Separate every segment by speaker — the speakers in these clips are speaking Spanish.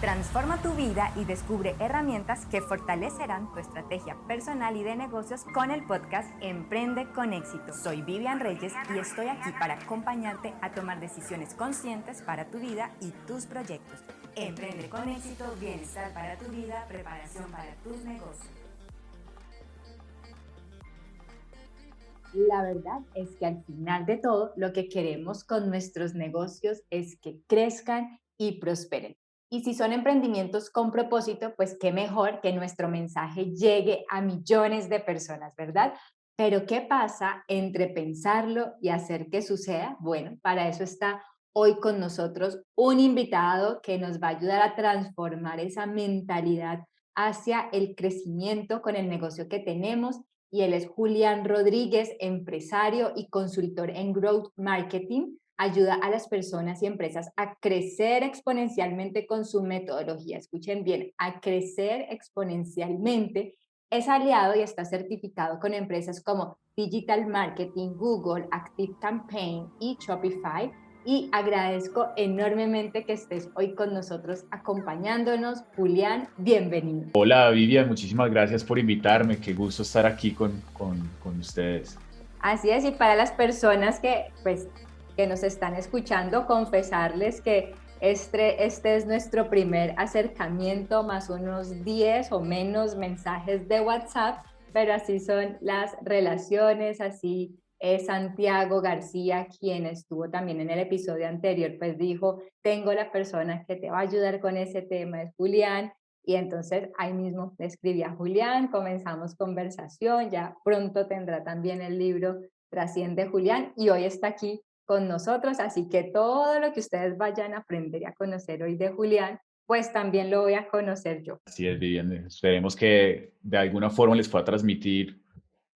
Speaker 1: Transforma tu vida y descubre herramientas que fortalecerán tu estrategia personal y de negocios con el podcast Emprende con Éxito. Soy Vivian Reyes y estoy aquí para acompañarte a tomar decisiones conscientes para tu vida y tus proyectos. Emprende con Éxito, bienestar para tu vida, preparación para tus negocios. La verdad es que al final de todo, lo que queremos con nuestros negocios es que crezcan y prosperen. Y si son emprendimientos con propósito, pues qué mejor que nuestro mensaje llegue a millones de personas, ¿verdad? Pero ¿qué pasa entre pensarlo y hacer que suceda? Bueno, para eso está hoy con nosotros un invitado que nos va a ayudar a transformar esa mentalidad hacia el crecimiento con el negocio que tenemos, y él es Julián Rodríguez, empresario y consultor en Growth Marketing. Ayuda a las personas y empresas a crecer exponencialmente con su metodología. Escuchen bien, a crecer exponencialmente. Es aliado y está certificado con empresas como Digital Marketing, Google, ActiveCampaign y Shopify. Y agradezco enormemente que estés hoy con nosotros acompañándonos. Julián, bienvenido.
Speaker 2: Hola Vivian, muchísimas gracias por invitarme. Qué gusto estar aquí con ustedes.
Speaker 1: Así es, y para las personas que nos están escuchando, confesarles que este es nuestro primer acercamiento, más unos 10 o menos mensajes de WhatsApp, pero así son las relaciones, así es Santiago García, quien estuvo también en el episodio anterior, pues dijo, tengo la persona que te va a ayudar con ese tema, es Julián. Y entonces ahí mismo le escribí a Julián, comenzamos conversación, ya pronto tendrá también el libro Trasciende Julián y hoy está aquí con nosotros, así que todo lo que ustedes vayan a aprender y a conocer hoy de Julián, pues también lo voy a conocer yo.
Speaker 2: Así es, Vivian. Esperemos que de alguna forma les pueda transmitir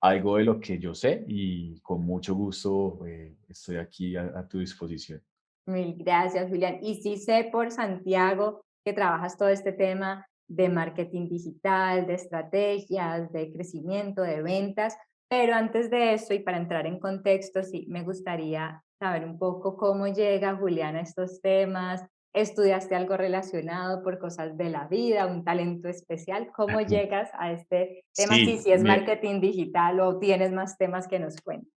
Speaker 2: algo de lo que yo sé y con mucho gusto estoy aquí a tu disposición.
Speaker 1: Mil gracias, Julián. Y sí sé por Santiago que trabajas todo este tema de marketing digital, de estrategias, de crecimiento, de ventas, pero antes de eso y para entrar en contexto, sí, me gustaría saber un poco cómo llega Julián a estos temas. ¿Estudiaste algo relacionado por cosas de la vida, un talento especial? ¿Cómo llegas a este tema? Sí,
Speaker 2: Sí,
Speaker 1: si es marketing digital o tienes más temas que nos cuenten.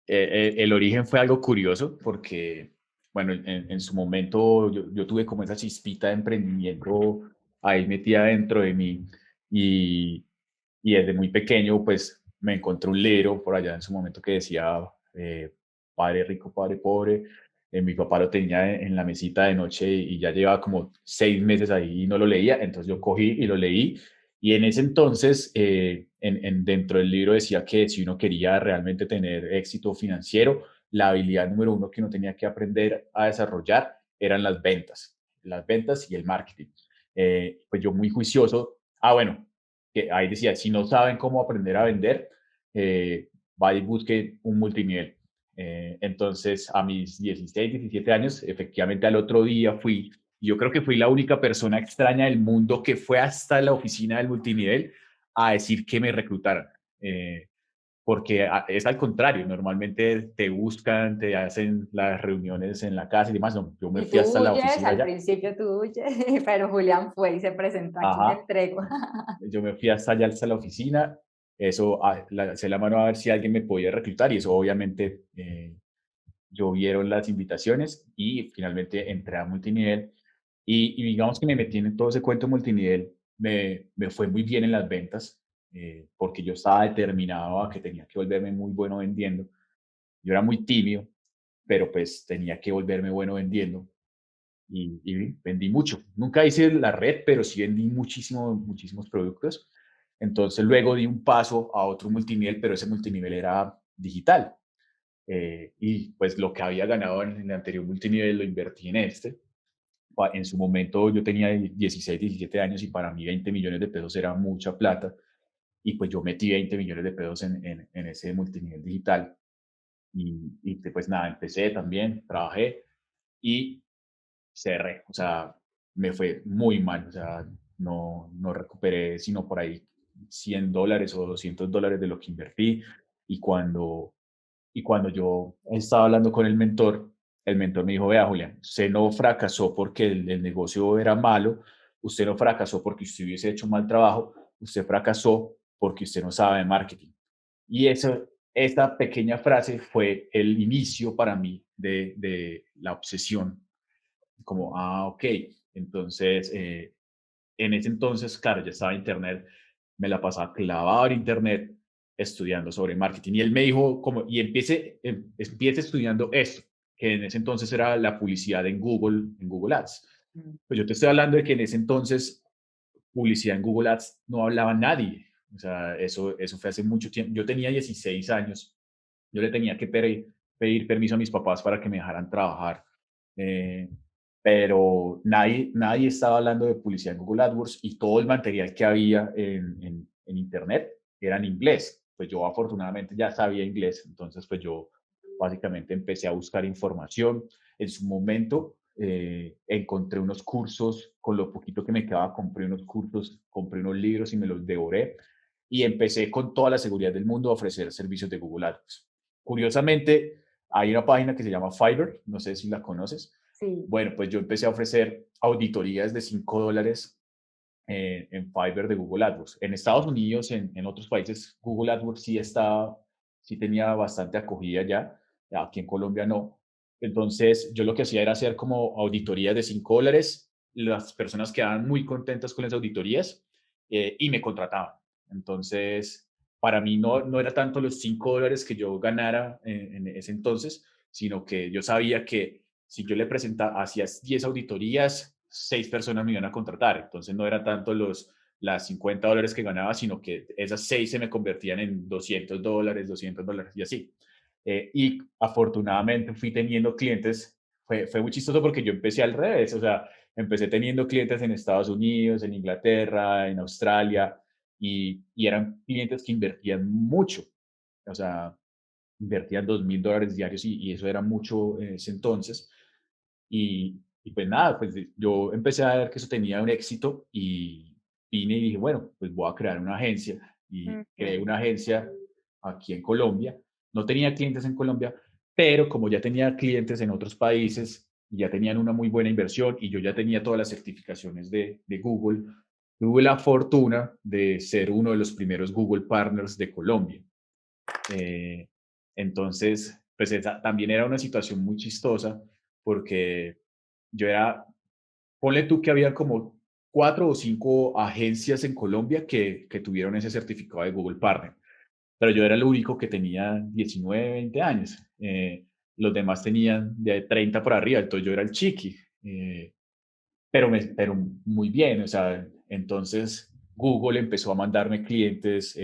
Speaker 2: el origen fue algo curioso porque, bueno, en su momento yo tuve como esa chispita de emprendimiento ahí metida dentro de mí y, y desde muy pequeño pues me encontré un libro por allá en su momento que decía Padre rico, padre pobre. Mi papá lo tenía en la mesita de noche y ya llevaba como 6 meses ahí y no lo leía, entonces yo cogí y lo leí y en ese entonces, dentro del libro decía que si uno quería realmente tener éxito financiero, la habilidad número uno que uno tenía que aprender a desarrollar eran las ventas y el marketing. Pues yo muy juicioso, bueno, que ahí decía, si no saben cómo aprender a vender, vaya y busque un multinivel. Entonces, a mis 16, 17 años, efectivamente al otro día fui yo creo que fui la única persona extraña del mundo que fue hasta la oficina del multinivel a decir que me reclutaran. Porque es al contrario, normalmente te buscan, te hacen las reuniones en la casa y demás. No, yo me
Speaker 1: Y
Speaker 2: fui
Speaker 1: tú
Speaker 2: hasta la
Speaker 1: huyes,
Speaker 2: oficina
Speaker 1: al
Speaker 2: allá.
Speaker 1: principio tú huyes, pero Julián fue y se presentó, aquí me
Speaker 2: Ajá,
Speaker 1: entrego.
Speaker 2: yo me fui hasta allá, hasta la oficina. Eso, alcé la mano a ver si alguien me podía reclutar y eso obviamente llovieron las invitaciones y finalmente entré a multinivel y digamos que me metí en todo ese cuento multinivel, me fue muy bien en las ventas porque yo estaba determinado a que tenía que volverme muy bueno vendiendo. Yo era muy tímido, pero pues tenía que volverme bueno vendiendo y vendí mucho. Nunca hice la red, pero sí vendí muchísimos productos. Entonces luego di un paso a otro multinivel, pero ese multinivel era digital. Y pues lo que había ganado en el anterior multinivel lo invertí en este. En su momento yo tenía 16, 17 años y para mí 20 millones de pesos era mucha plata. Y pues yo metí 20 millones de pesos en ese multinivel digital. Y pues nada, empecé también, trabajé y cerré. O sea, me fue muy mal. O sea, no recuperé sino por ahí $100 o $200 de lo que invertí. Y cuando yo estaba hablando con el mentor me dijo, vea, Julián, usted no fracasó porque el negocio era malo, usted no fracasó porque usted hubiese hecho un mal trabajo, usted fracasó porque usted no sabe de marketing. Y esta pequeña frase fue el inicio para mí de la obsesión, como, ok, entonces, en ese entonces, claro, ya estaba internet, me la pasaba clavado en internet estudiando sobre marketing. Y él me dijo, como, y empiece estudiando esto, que en ese entonces era la publicidad en Google Ads.
Speaker 1: Mm.
Speaker 2: Pues yo te estoy hablando de que en ese entonces publicidad en Google Ads no hablaba nadie. O sea, eso fue hace mucho tiempo. Yo tenía 16 años. Yo le tenía que pedir permiso a mis papás para que me dejaran trabajar. Eh, pero nadie estaba hablando de publicidad en Google AdWords y todo el material que había en Internet era en inglés. Pues yo afortunadamente ya sabía inglés, entonces pues yo básicamente empecé a buscar información. En su momento encontré unos cursos, con lo poquito que me quedaba, compré unos cursos, compré unos libros y me los devoré y empecé con toda la seguridad del mundo a ofrecer servicios de Google AdWords. Curiosamente, hay una página que se llama Fiverr, no sé si la conoces.
Speaker 1: Sí.
Speaker 2: Bueno, pues yo empecé a ofrecer auditorías de $5 en Fiverr de Google AdWords. En Estados Unidos, en otros países, Google AdWords sí tenía bastante acogida ya, aquí en Colombia no. Entonces, yo lo que hacía era hacer como auditorías de $5, las personas quedaban muy contentas con las auditorías y me contrataban. Entonces, para mí no era tanto los $5 que yo ganara en ese entonces, sino que yo sabía que si yo le presentaba, hacía 10 auditorías, 6 personas me iban a contratar. Entonces no era tanto las $50 que ganaba, sino que esas 6 se me convertían en $200 y así. Y afortunadamente fui teniendo clientes, fue muy chistoso porque yo empecé al revés, o sea, empecé teniendo clientes en Estados Unidos, en Inglaterra, en Australia, y eran clientes que invertían mucho, o sea, invertían $2,000 diarios y eso era mucho en ese entonces. Y pues nada, pues yo empecé a ver que eso tenía un éxito y vine y dije, bueno, pues voy a crear una agencia y creé
Speaker 1: Ujú.
Speaker 2: una agencia aquí en Colombia. No tenía clientes en Colombia, pero como ya tenía clientes en otros países y ya tenían una muy buena inversión y yo ya tenía todas las certificaciones de Google, tuve la fortuna de ser uno de los primeros Google Partners de Colombia. Eh, entonces, pues esa también era una situación muy chistosa porque yo era, ponle tú que había como 4 o 5 agencias en Colombia que tuvieron ese certificado de Google Partner, pero yo era el único que tenía 19, 20 años. Los demás tenían de 30 por arriba, entonces yo era el chiqui. Pero muy bien, o sea, entonces Google empezó a mandarme clientes,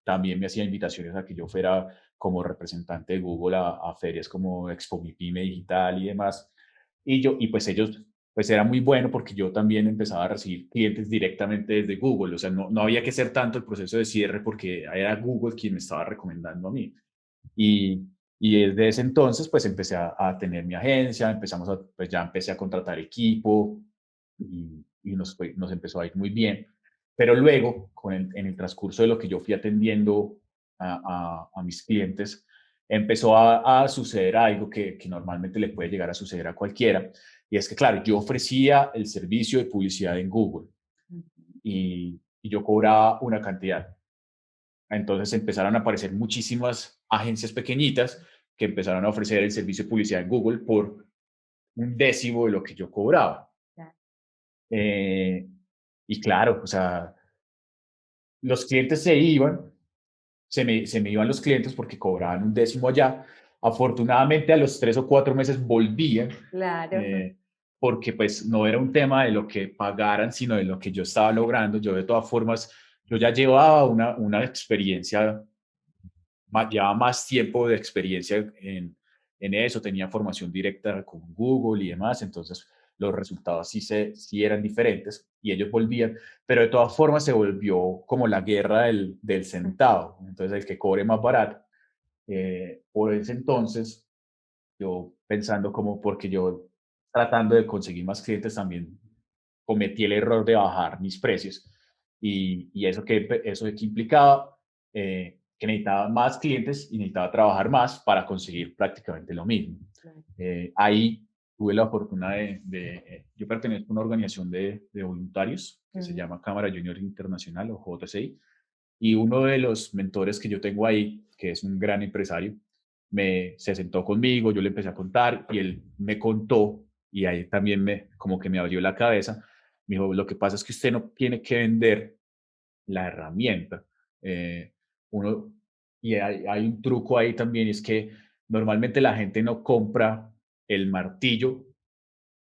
Speaker 2: también me hacía invitaciones a que yo fuera como representante de Google a ferias como Expo MIPYME Digital y demás. Y pues ellos, pues era muy bueno porque yo también empezaba a recibir clientes directamente desde Google, o sea, no había que hacer tanto el proceso de cierre porque era Google quien me estaba recomendando a mí. Y, y desde ese entonces, pues empecé a tener mi agencia, pues ya empecé a contratar equipo y nos empezó a ir muy bien. Pero luego, en el transcurso de lo que yo fui atendiendo a mis clientes, empezó a suceder algo que normalmente le puede llegar a suceder a cualquiera. Y es que, claro, yo ofrecía el servicio de publicidad en Google y yo cobraba una cantidad. Entonces empezaron a aparecer muchísimas agencias pequeñitas que empezaron a ofrecer el servicio de publicidad en Google por un décimo de lo que yo cobraba.
Speaker 1: Ya.
Speaker 2: Eh, y claro, o sea, los clientes se iban, se me iban los clientes porque cobraban un décimo allá. Afortunadamente a los 3 o 4 meses volvían,
Speaker 1: Claro.
Speaker 2: eh, porque pues no era un tema de lo que pagaran, sino de lo que yo estaba logrando. Yo de todas formas, yo ya llevaba una experiencia, llevaba más tiempo de experiencia en eso, tenía formación directa con Google y demás, entonces los resultados sí eran diferentes y ellos volvían, pero de todas formas se volvió como la guerra del centavo, entonces el que cobre más barato. Por ese entonces, yo pensando como porque yo tratando de conseguir más clientes también cometí el error de bajar mis precios y eso que implicaba que necesitaba más clientes y necesitaba trabajar más para conseguir prácticamente lo mismo.
Speaker 1: Claro.
Speaker 2: Ahí tuve la fortuna yo pertenezco a una organización de voluntarios que se
Speaker 1: Ujú.
Speaker 2: llama Cámara Junior Internacional o JCI, y uno de los mentores que yo tengo ahí, que es un gran empresario, se sentó conmigo, yo le empecé a contar y él me contó, y ahí también como que me abrió la cabeza. Me dijo, lo que pasa es que usted no tiene que vender la herramienta. Eh, uno, y hay un truco ahí también, es que normalmente la gente no compra el martillo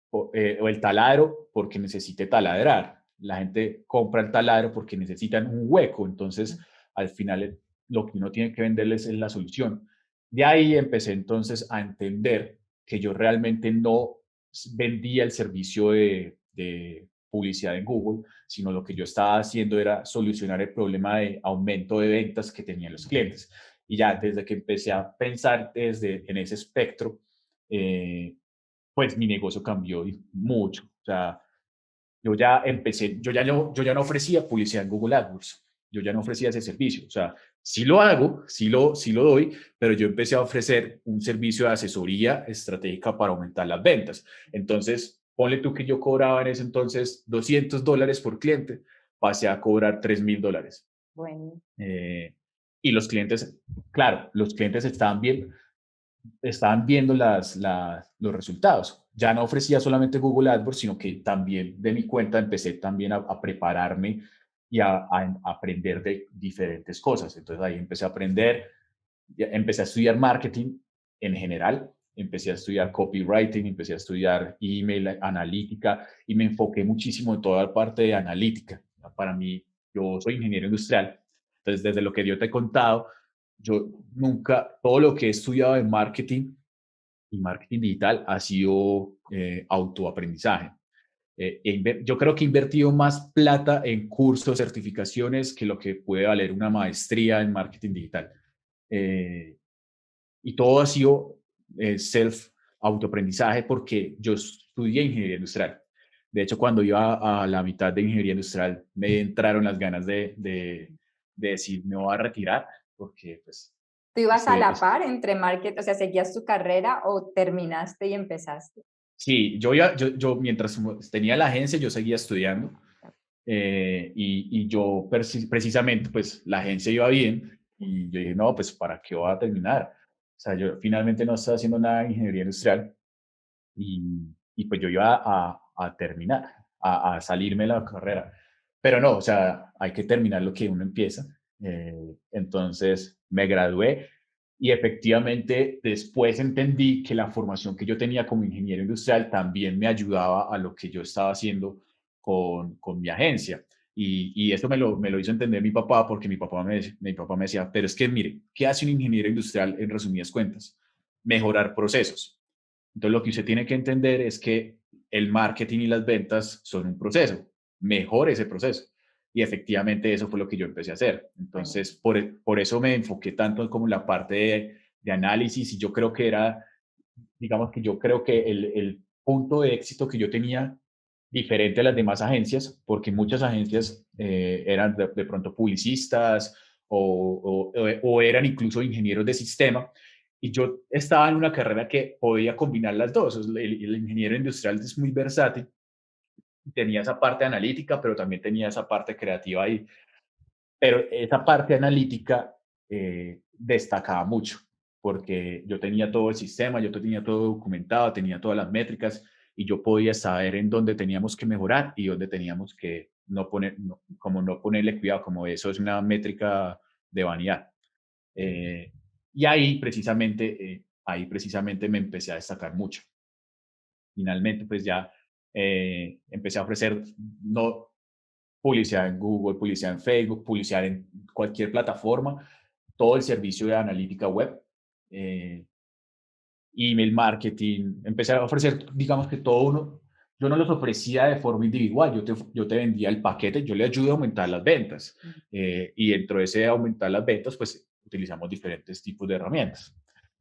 Speaker 2: o el taladro porque necesite taladrar. La gente compra el taladro porque necesitan un hueco. Entonces, al final, lo que uno tiene que venderles es la solución. De ahí empecé entonces a entender que yo realmente no vendía el servicio de publicidad en Google, sino lo que yo estaba haciendo era solucionar el problema de aumento de ventas que tenían los clientes. Y ya desde que empecé a pensar en ese espectro, eh, pues mi negocio cambió mucho. O sea, yo ya no ofrecía publicidad en Google AdWords, yo ya no ofrecía ese servicio. O sea, sí lo hago, sí lo doy, pero yo empecé a ofrecer un servicio de asesoría estratégica para aumentar las ventas. Entonces, ponle tú que yo cobraba en ese entonces $200 por cliente, pasé a cobrar $3,000.
Speaker 1: Bueno,
Speaker 2: Eh, y los clientes, claro, los clientes estaban viendo los resultados. Ya no ofrecía solamente Google AdWords, sino que también de mi cuenta empecé también a prepararme y a aprender de diferentes cosas. Entonces ahí empecé a aprender, empecé a estudiar marketing en general, empecé a estudiar copywriting, empecé a estudiar email, analítica, y me enfoqué muchísimo en toda la parte de analítica. Para mí, yo soy ingeniero industrial, entonces desde lo que yo te he contado, yo nunca, todo lo que he estudiado en marketing y marketing digital ha sido autoaprendizaje. Yo creo que he invertido más plata en cursos, certificaciones, que lo que puede valer una maestría en marketing digital. Eh, y todo ha sido autoaprendizaje porque yo estudié ingeniería industrial. De hecho, cuando iba a la mitad de ingeniería industrial, me entraron las ganas de decir, me voy a retirar porque pues
Speaker 1: ¿tú ibas a
Speaker 2: este,
Speaker 1: la par entre marketing, o sea, seguías tu carrera o terminaste y empezaste?
Speaker 2: sí, yo mientras tenía la agencia, yo seguía estudiando, y yo precisamente, pues la agencia iba bien y yo dije, no, pues ¿para qué voy a terminar? O sea, yo finalmente no estaba haciendo nada de ingeniería industrial y pues yo iba a terminar, a salirme de la carrera. Pero no, o sea, hay que terminar lo que uno empieza. Entonces me gradué y efectivamente después entendí que la formación que yo tenía como ingeniero industrial también me ayudaba a lo que yo estaba haciendo con mi agencia. Y eso me lo hizo entender mi papá, porque mi papá me decía, pero es que mire, ¿qué hace un ingeniero industrial en resumidas cuentas? Mejorar procesos. Entonces, lo que usted tiene que entender es que el marketing y las ventas son un proceso. Mejore ese proceso. Y efectivamente eso fue lo que yo empecé a hacer.
Speaker 1: Bueno,
Speaker 2: Entonces, por eso me enfoqué tanto como en la parte de análisis, y yo creo que era, digamos que yo creo que el punto de éxito que yo tenía diferente a las demás agencias, porque muchas agencias eran de pronto publicistas o eran incluso ingenieros de sistema, y yo estaba en una carrera que podía combinar las dos. El ingeniero industrial es muy versátil, tenía esa parte analítica, pero también tenía esa parte creativa ahí. Pero esa parte analítica destacaba mucho, porque yo tenía todo el sistema, yo tenía todo documentado, tenía todas las métricas, y yo podía saber en dónde teníamos que mejorar y dónde teníamos que no poner, como no ponerle cuidado, como eso es una métrica de vanidad. Eh, y ahí precisamente me empecé a destacar mucho. Finalmente, pues ya empecé a ofrecer no publicidad en Google, publicidad en Facebook, publicidad en cualquier plataforma, todo el servicio de analítica web, eh, email marketing. Empecé a ofrecer, digamos que todo uno, yo no los ofrecía de forma individual, yo te vendía el paquete, yo le ayudo a aumentar las ventas. Y dentro de ese aumentar las ventas, pues utilizamos diferentes tipos de herramientas.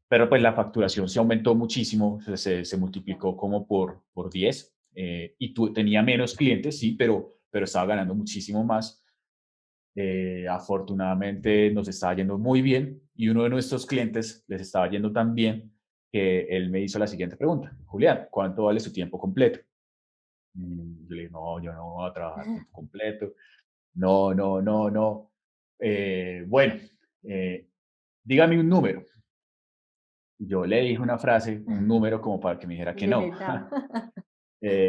Speaker 2: Pero pues la facturación se aumentó muchísimo, se multiplicó como por 10, y tenía menos clientes, sí, pero estaba ganando muchísimo más. Afortunadamente nos estaba yendo muy bien, y uno de nuestros clientes les estaba yendo tan bien que él me hizo la siguiente pregunta: Julián, ¿cuánto vale su tiempo completo? Yo le dije, no, yo no voy a trabajar tiempo completo. No, no, no, no. Bueno, eh, dígame un número. Yo le dije una frase, un número como para que me dijera que no.
Speaker 1: Limitado.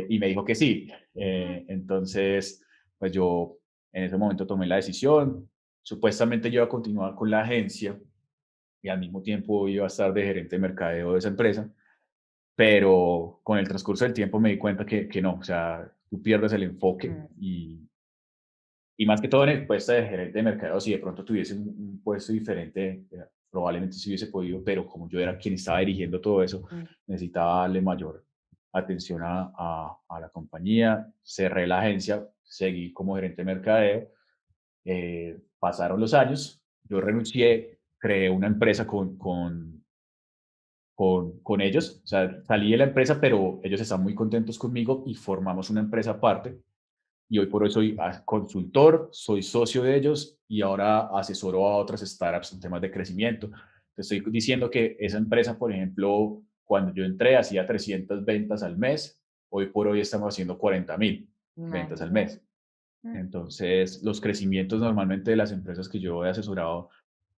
Speaker 2: Y me dijo que sí. Entonces, pues yo en ese momento tomé la decisión. Supuestamente yo iba a continuar con la agencia y al mismo tiempo iba a estar de gerente de mercadeo de esa empresa, pero con el transcurso del tiempo me di cuenta que no, o sea, tú pierdes el enfoque
Speaker 1: Mm,
Speaker 2: y más que todo en el puesto de gerente de mercadeo, si de pronto tuviese un puesto diferente, probablemente sí hubiese podido, pero como yo era quien estaba dirigiendo todo eso,
Speaker 1: mm.
Speaker 2: necesitaba darle mayor atención a la compañía, cerré la agencia, seguí como gerente de mercadeo, pasaron los años, yo renuncié, creé una empresa con ellos, o sea, salí de la empresa, pero ellos están muy contentos conmigo y formamos una empresa aparte y hoy por hoy soy consultor, soy socio de ellos y ahora asesoro a otras startups en temas de crecimiento. Te estoy diciendo que esa empresa, por ejemplo, cuando yo entré hacía 300 ventas al mes, hoy por hoy estamos haciendo 40.000 ventas al
Speaker 1: Imagínate.
Speaker 2: mes.
Speaker 1: Mm.
Speaker 2: Entonces, los crecimientos normalmente de las empresas que yo he asesorado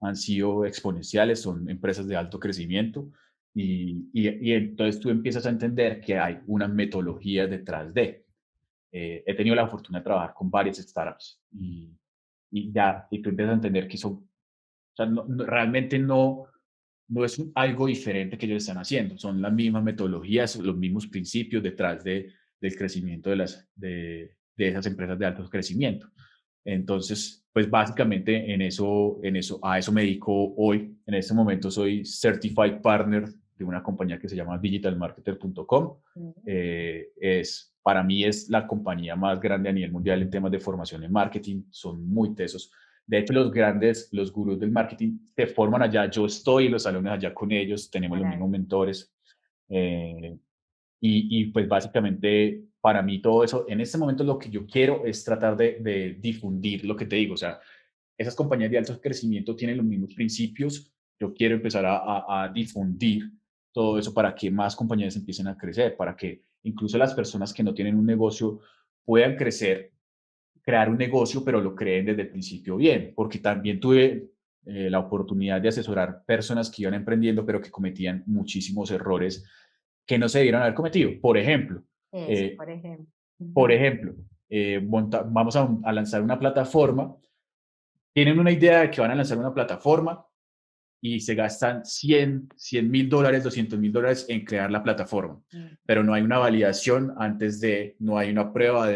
Speaker 2: han sido exponenciales, son empresas de alto crecimiento y entonces tú empiezas a entender que hay una metodología detrás de. He tenido la fortuna de trabajar con varias startups y tú empiezas a entender que son, o sea, realmente no es algo diferente que ellos están haciendo, son las mismas metodologías, los mismos principios detrás del crecimiento de esas empresas de alto crecimiento. Entonces, pues básicamente a eso me dedico hoy. En este momento soy Certified Partner de una compañía que se llama digitalmarketer.com.
Speaker 1: Mm.
Speaker 2: Para mí es la compañía más grande a nivel mundial en temas de formación en marketing, son muy tesos. De hecho, los gurús del marketing se forman allá, yo estoy en los salones allá con ellos, tenemos los mismos
Speaker 1: Maravilla.
Speaker 2: mentores. eh, pues básicamente para mí todo eso, en este momento lo que yo quiero es tratar de difundir lo que te digo, o sea, esas compañías de alto crecimiento tienen los mismos principios, yo quiero empezar a difundir todo eso para que más compañías empiecen a crecer, para que incluso las personas que no tienen un negocio puedan crecer, crear un negocio, pero lo creen desde el principio bien, porque también tuve la oportunidad de asesorar personas que iban emprendiendo, pero que cometían muchísimos errores que no se debieron haber cometido.
Speaker 1: Eso,
Speaker 2: Eh,
Speaker 1: por ejemplo.
Speaker 2: por
Speaker 1: Ujú.
Speaker 2: ejemplo, vamos a lanzar una plataforma, tienen una idea de que van a lanzar una plataforma y se gastan $100.000, $200.000 en crear la plataforma,
Speaker 1: Mm.
Speaker 2: pero no hay una validación no hay una prueba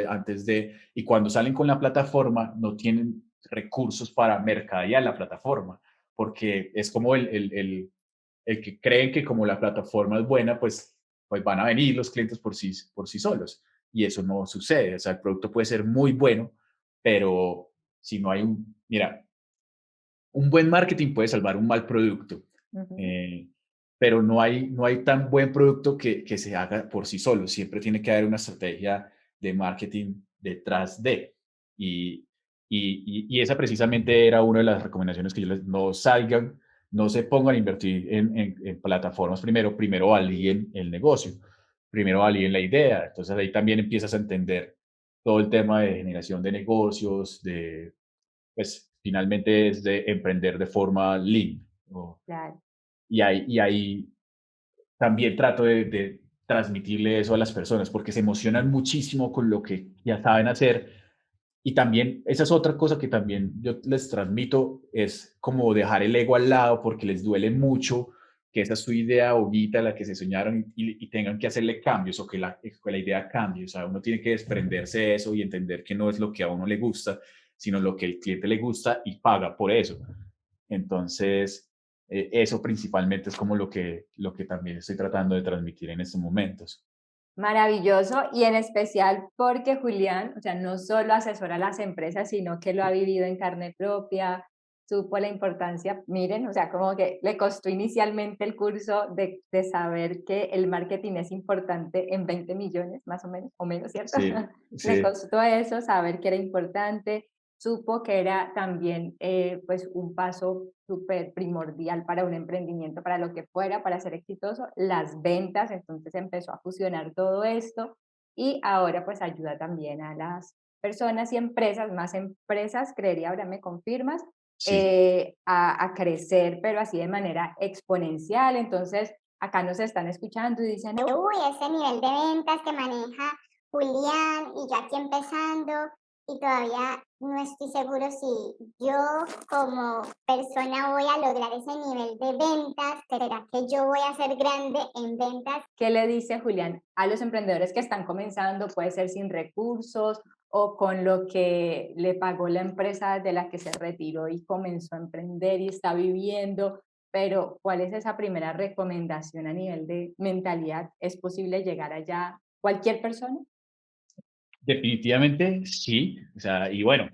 Speaker 2: y cuando salen con la plataforma no tienen recursos para mercadear la plataforma, porque es como el que creen que como la plataforma es buena, pues van a venir los clientes por sí solos. Y eso no sucede. O sea, el producto puede ser muy bueno, pero si no hay mira, un buen marketing puede salvar un mal producto,
Speaker 1: Ujú.
Speaker 2: eh, pero no hay tan buen producto que se haga por sí solo. Siempre tiene que haber una estrategia de marketing detrás de. Y, y esa precisamente era una de las recomendaciones que yo les, no salgan, no se pongan a invertir en plataformas primero, primero validen el negocio, primero validen la idea. Entonces ahí también empiezas a entender todo el tema de generación de negocios, pues finalmente es de emprender de forma lean. ¿No?
Speaker 1: Claro.
Speaker 2: Y ahí también trato de transmitirle eso a las personas porque se emocionan muchísimo con lo que ya saben hacer. Y también, esa es otra cosa que también yo les transmito, es como dejar el ego al lado porque les duele mucho que esa es su idea bonita, la que se soñaron y tengan que hacerle cambios o que la idea cambie. O sea, uno tiene que desprenderse de eso y entender que no es lo que a uno le gusta, sino lo que el cliente le gusta y paga por eso. Entonces, eso principalmente es como lo que también estoy tratando de transmitir en estos momentos.
Speaker 1: Maravilloso y en especial porque Julián, o sea, no solo asesora a las empresas, sino que lo ha vivido en carne propia, supo la importancia, miren, o sea, como que le costó inicialmente el curso de saber que el marketing es importante en 20 millones, más o menos, ¿cierto?
Speaker 2: Sí,
Speaker 1: Le
Speaker 2: sí,
Speaker 1: costó eso, saber que era importante, supo que era también pues un paso súper primordial para un emprendimiento, para lo que fuera, para ser exitoso, las ventas. Entonces empezó a fusionar todo esto y ahora pues ayuda también a las personas y empresas, más empresas, creería, ahora me confirmas,
Speaker 2: Sí.
Speaker 1: a crecer, pero así de manera exponencial. Entonces, acá nos están escuchando y dicen,
Speaker 3: Uy, ese nivel de ventas que maneja Julián y yo aquí empezando y todavía no estoy seguro si yo como persona voy a lograr ese nivel de ventas. ¿Será que yo voy a ser grande en ventas?
Speaker 1: ¿qué le dice Julián a los emprendedores que están comenzando? Puede ser sin recursos o con lo que le pagó la empresa de la que se retiró y comenzó a emprender y está viviendo, pero ¿cuál es esa primera recomendación a nivel de mentalidad? ¿Es posible llegar allá cualquier persona?
Speaker 2: Definitivamente sí, o sea, y bueno,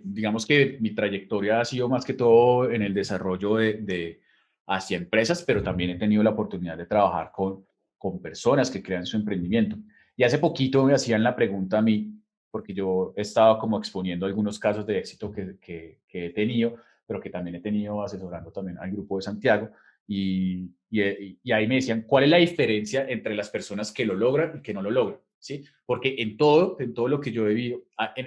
Speaker 2: digamos que mi trayectoria ha sido más que todo en el desarrollo de hacia empresas, pero también he tenido la oportunidad de trabajar con personas que crean su emprendimiento. Y hace poquito me hacían la pregunta a mí, porque yo he estado como exponiendo algunos casos de éxito que he tenido, pero que también he tenido asesorando también al Grupo de Santiago. Y ahí me decían, ¿cuál es la diferencia entre las personas que lo logran y que no lo logran? ¿Sí? Porque en todo lo que yo he vivido,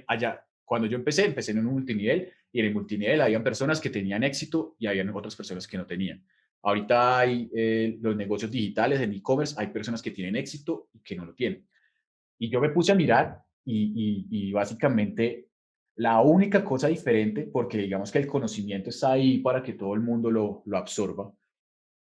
Speaker 2: allá, cuando yo empecé, empecé en un multinivel y en el multinivel habían personas que tenían éxito y habían otras personas que no tenían. Ahorita hay los negocios digitales, en e-commerce, hay personas que tienen éxito y que no lo tienen. Y yo me puse a mirar y básicamente la única cosa diferente, porque digamos que el conocimiento está ahí para que todo el mundo lo absorba,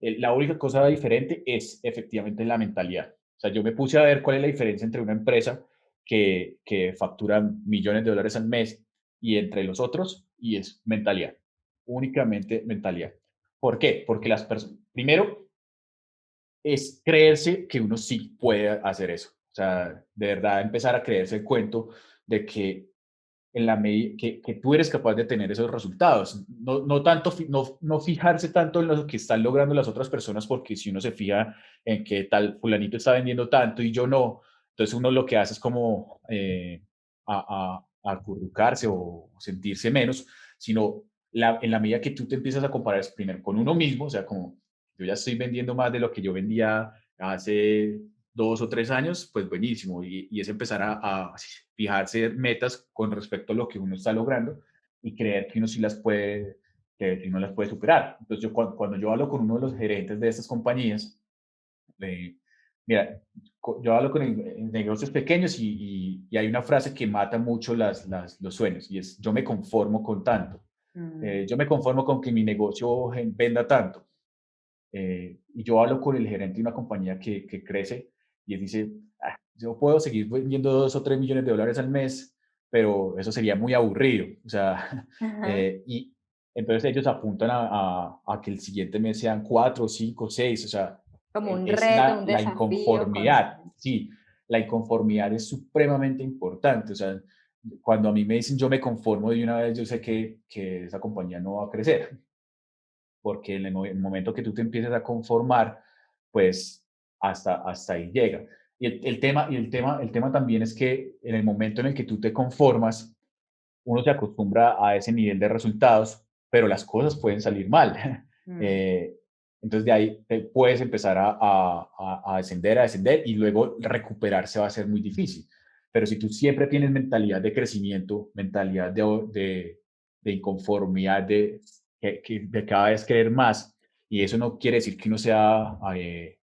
Speaker 2: la única cosa diferente es efectivamente la mentalidad. O sea, yo me puse a ver cuál es la diferencia entre una empresa que factura millones de dólares al mes y entre los otros, y es mentalidad, únicamente mentalidad. ¿Por qué? Porque las personas, primero, es creerse que uno sí puede hacer eso. O sea, de verdad empezar a creerse el cuento de que en la medida que tú eres capaz de tener esos resultados. No tanto, no fijarse tanto en lo que están logrando las otras personas, porque si uno se fija en que tal fulanito está vendiendo tanto y yo no, entonces uno lo que hace es como acurrucarse o sentirse menos, sino en la medida que tú te empiezas a comparar primero con uno mismo, o sea, como yo ya estoy vendiendo más de lo que yo vendía hace 2 o 3 años, pues buenísimo. Y es empezar a fijarse metas con respecto a lo que uno está logrando y creer que uno sí las puede, que uno las puede superar. Entonces, yo cuando yo hablo con uno de los gerentes de estas compañías, mira, yo hablo con en negocios pequeños y hay una frase que mata mucho los sueños y es, yo me conformo con tanto.
Speaker 1: Mm.
Speaker 2: Yo me conformo con que mi negocio venda tanto. Y yo hablo con el gerente de una compañía que crece y él dice, "Ah, yo puedo seguir vendiendo 2 o 3 millones de dólares al mes, pero eso sería muy aburrido". O sea,
Speaker 1: Ajá.
Speaker 2: y entonces ellos apuntan a que el siguiente mes sean 4, 5, 6. O sea,
Speaker 1: Como un
Speaker 2: es
Speaker 1: reto, un
Speaker 2: la
Speaker 1: desafío
Speaker 2: inconformidad.
Speaker 1: constante.
Speaker 2: Sí, la inconformidad es supremamente importante. O sea, cuando a mí me dicen yo me conformo de una vez, yo sé que esa compañía no va a crecer, porque en el momento que tú te empieces a conformar, pues hasta ahí llega. Y el tema también es que en el momento en el que tú te conformas, uno se acostumbra a ese nivel de resultados, pero las cosas pueden salir mal.
Speaker 1: Mm.
Speaker 2: Eh, entonces de ahí te puedes empezar a descender y luego recuperarse va a ser muy difícil. Pero si tú siempre tienes mentalidad de crecimiento, mentalidad de inconformidad, de cada vez querer más, y eso no quiere decir que uno sea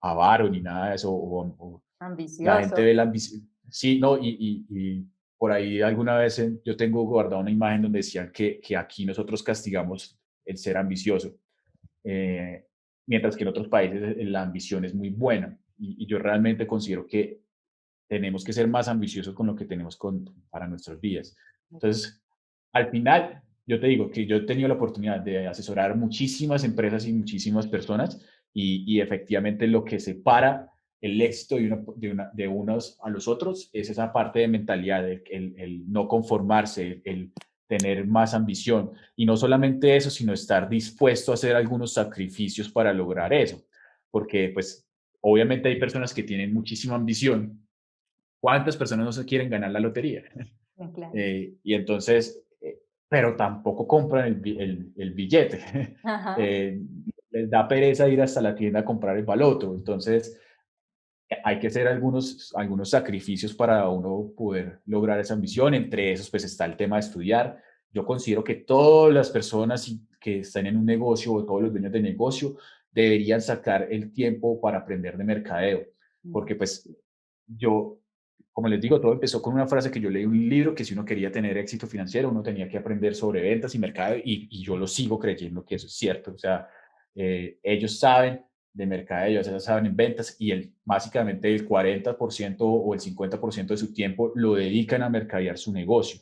Speaker 2: avaro ni nada de eso, o la gente
Speaker 1: Ambicioso.
Speaker 2: ve la ambición. Sí, no, y por ahí alguna vez yo tengo guardada una imagen donde decían que aquí nosotros castigamos el ser ambicioso, eh, mientras que en otros países la ambición es muy buena. Y yo realmente considero que tenemos que ser más ambiciosos con lo que tenemos para nuestros días. Entonces, al final, yo te digo que yo he tenido la oportunidad de asesorar muchísimas empresas y muchísimas personas y efectivamente lo que separa el éxito de unos a los otros es esa parte de mentalidad, el no conformarse, el tener más ambición. Y no solamente eso, sino estar dispuesto a hacer algunos sacrificios para lograr eso. Porque, pues, obviamente hay personas que tienen muchísima ambición. ¿Cuántas personas no se quieren ganar la lotería?
Speaker 1: Sí, claro.
Speaker 2: Y entonces, pero tampoco compran el billete.
Speaker 1: Ajá.
Speaker 2: Eh, Les da pereza ir hasta la tienda a comprar el baloto. Entonces, hay que hacer algunos sacrificios para uno poder lograr esa ambición. Entre esos, pues está el tema de estudiar. Yo considero que todas las personas que están en un negocio o todos los dueños de negocio deberían sacar el tiempo para aprender de mercadeo. Porque pues yo, como les digo, todo empezó con una frase que yo leí en un libro, que si uno quería tener éxito financiero, uno tenía que aprender sobre ventas y mercadeo, y yo lo sigo creyendo que eso es cierto. O sea, ellos saben de mercadeo, ellos saben en ventas, y básicamente el 40% o el 50% de su tiempo lo dedican a mercadear su negocio.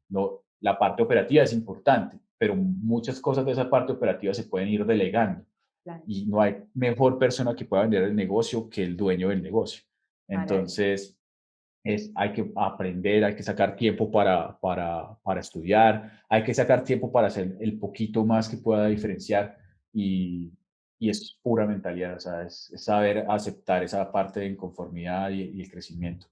Speaker 2: No, la parte operativa es importante, pero muchas cosas de esa parte operativa se pueden ir delegando,
Speaker 1: Claro,
Speaker 2: y no hay mejor persona que pueda vender el negocio que el dueño del negocio.
Speaker 1: maravilloso.
Speaker 2: Entonces, hay que aprender, hay que sacar tiempo para estudiar, hay que sacar tiempo para hacer el poquito más que pueda diferenciar, y, y es pura mentalidad. O sea, es saber aceptar esa parte de inconformidad y el crecimiento.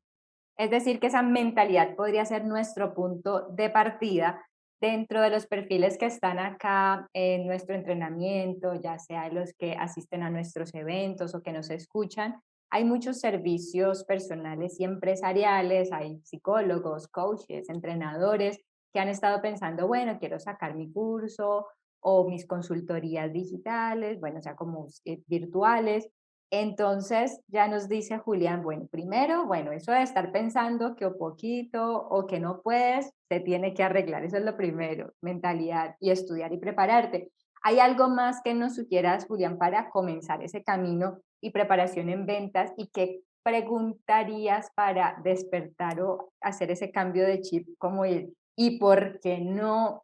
Speaker 1: Es decir, que esa mentalidad podría ser nuestro punto de partida dentro de los perfiles que están acá en nuestro entrenamiento, ya sea los que asisten a nuestros eventos o que nos escuchan. Hay muchos servicios personales y empresariales, hay psicólogos, coaches, entrenadores que han estado pensando, bueno, quiero sacar mi curso o mis consultorías digitales, bueno, o sea, como virtuales. Entonces ya nos dice Julián, bueno, primero, bueno, eso de estar pensando que o poquito o que no puedes, se tiene que arreglar, eso es lo primero, mentalidad y estudiar y prepararte. ¿Hay algo más que nos sugieras, Julián, para comenzar ese camino y preparación en ventas? ¿Y qué preguntarías para despertar o hacer ese cambio de chip como el y por qué no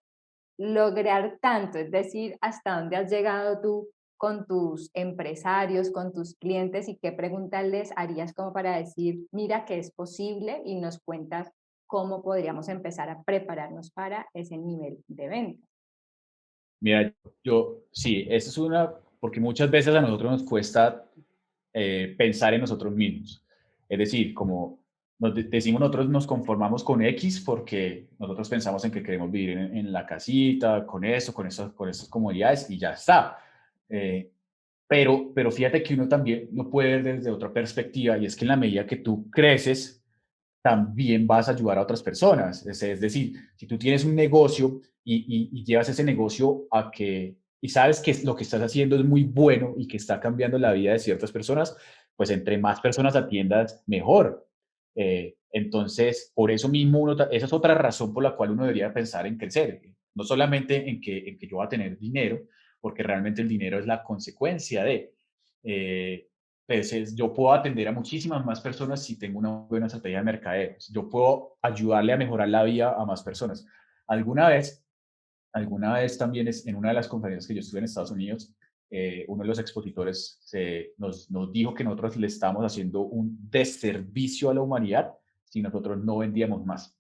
Speaker 1: lograr tanto? Es decir, ¿hasta dónde has llegado tú con tus empresarios, con tus clientes y qué preguntas les harías como para decir, mira que es posible y nos cuentas cómo podríamos empezar a prepararnos para ese nivel de venta?
Speaker 2: Mira, sí, esa es una, porque muchas veces a nosotros nos cuesta pensar en nosotros mismos. Es decir, como decimos, nosotros nos conformamos con X porque nosotros pensamos en que queremos vivir en la casita, con eso, con esas comodidades, y ya está. Eh, pero fíjate que uno también lo puede ver desde otra perspectiva, y es que en la medida que tú creces, también vas a ayudar a otras personas. Es decir, si tú tienes un negocio y llevas ese negocio y sabes que lo que estás haciendo es muy bueno y que está cambiando la vida de ciertas personas, pues entre más personas atiendas, mejor. Entonces, por eso mismo, esa es otra razón por la cual uno debería pensar en crecer. No solamente en que yo voy a tener dinero, porque realmente el dinero es la consecuencia de. eh, Entonces, yo puedo atender a muchísimas más personas si tengo una buena estrategia de mercadeo. Yo puedo ayudarle a mejorar la vida a más personas. Alguna vez, alguna vez también en una de las conferencias que yo estuve en Estados Unidos, uno de los expositores nos dijo que nosotros le estamos haciendo un deservicio a la humanidad si nosotros no vendíamos más.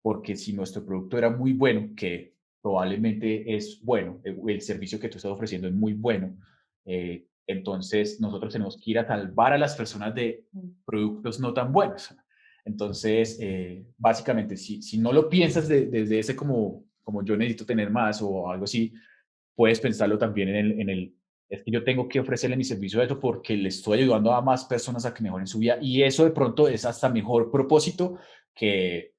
Speaker 2: Porque si nuestro producto era muy bueno, que probablemente es bueno, el servicio que tú estás ofreciendo es muy bueno, entonces nosotros tenemos que ir a salvar a las personas de productos no tan buenos. Entonces, básicamente, si no lo piensas desde ese como yo necesito tener más o algo así, puedes pensarlo también es que yo tengo que ofrecerle mi servicio a eso porque le estoy ayudando a más personas a que mejoren su vida, y eso de pronto es hasta mejor propósito que,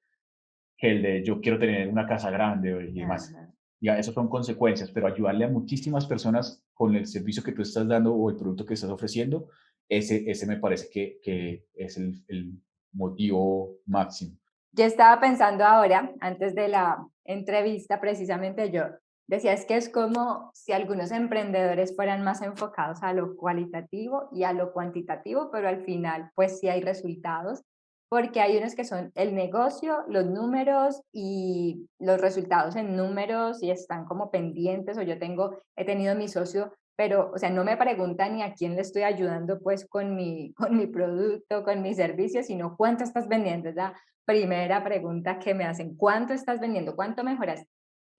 Speaker 2: que el de yo quiero tener una casa grande y demás.
Speaker 1: Ajá.
Speaker 2: Ya, eso son consecuencias, pero ayudarle a muchísimas personas con el servicio que tú estás dando o el producto que estás ofreciendo, ese me parece que es el motivo máximo.
Speaker 1: Yo estaba pensando ahora, antes de la entrevista, precisamente yo decía, es que es como si algunos emprendedores fueran más enfocados a lo cualitativo y a lo cuantitativo, pero al final, pues sí hay resultados, porque hay unos que son el negocio, los números y los resultados en números y están como pendientes, o he tenido mi socio, pero, o sea, no me pregunta ni a quién le estoy ayudando pues con mi producto, con mi servicio, sino cuánto estás vendiendo, ¿verdad? Primera pregunta que me hacen, ¿cuánto estás vendiendo? ¿Cuánto mejoras?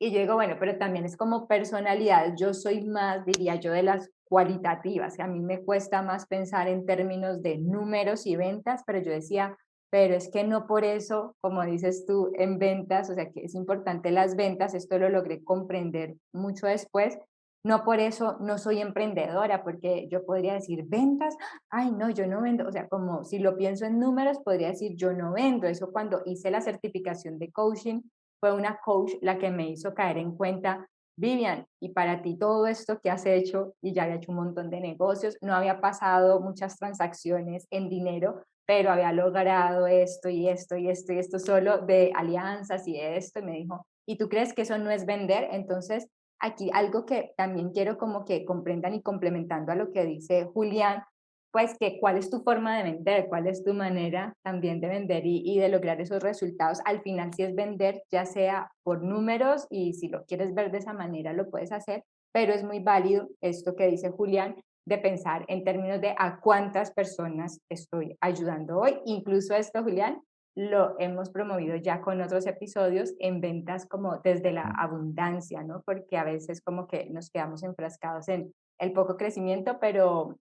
Speaker 1: Y yo digo, bueno, pero también es como personalidad. Yo soy más, diría yo, de las cualitativas. A mí me cuesta más pensar en términos de números y ventas, pero yo decía, pero es que no por eso, como dices tú, en ventas, o sea, que es importante las ventas, esto lo logré comprender mucho después, no por eso no soy emprendedora, porque yo podría decir ventas, ay, no, yo no vendo, o sea, como si lo pienso en números, podría decir yo no vendo. Eso cuando hice la certificación de coaching, fue una coach la que me hizo caer en cuenta, Vivian, y para ti todo esto que has hecho, y ya había hecho un montón de negocios, no había pasado muchas transacciones en dinero, pero había logrado esto y esto y esto y esto solo de alianzas y esto, y me dijo, ¿y tú crees que eso no es vender? Entonces, aquí algo que también quiero como que comprendan y complementando a lo que dice Julián, pues que cuál es tu forma de vender, cuál es tu manera también de vender y de lograr esos resultados. Al final, si es vender, ya sea por números y si lo quieres ver de esa manera, lo puedes hacer, pero es muy válido esto que dice Julián de pensar en términos de a cuántas personas estoy ayudando hoy. Incluso esto, Julián, lo hemos promovido ya con otros episodios en ventas como desde la abundancia, ¿no? Porque a veces como que nos quedamos enfrascados en el poco crecimiento, pero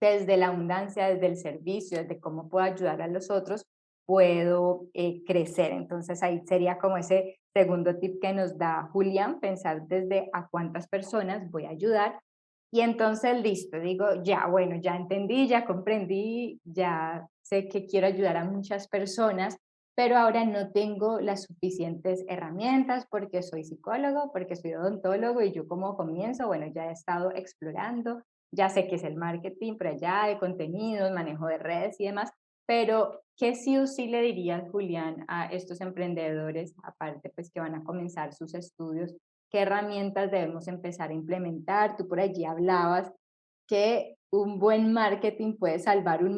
Speaker 1: desde la abundancia, desde el servicio, desde cómo puedo ayudar a los otros, puedo crecer. Entonces ahí sería como ese segundo tip que nos da Julián, pensar desde a cuántas personas voy a ayudar. Y entonces listo, digo, ya, bueno, ya entendí, ya comprendí, ya sé que quiero ayudar a muchas personas, pero ahora no tengo las suficientes herramientas porque soy psicólogo, porque soy odontólogo y yo como comienzo, bueno, ya he estado explorando, ya sé que es el marketing, pero ya de contenidos, manejo de redes y demás, pero ¿qué sí o sí le dirías, Julián, a estos emprendedores, aparte pues que van a comenzar sus estudios? ¿Qué herramientas debemos empezar a implementar? Tú por allí hablabas que un buen marketing puede salvar un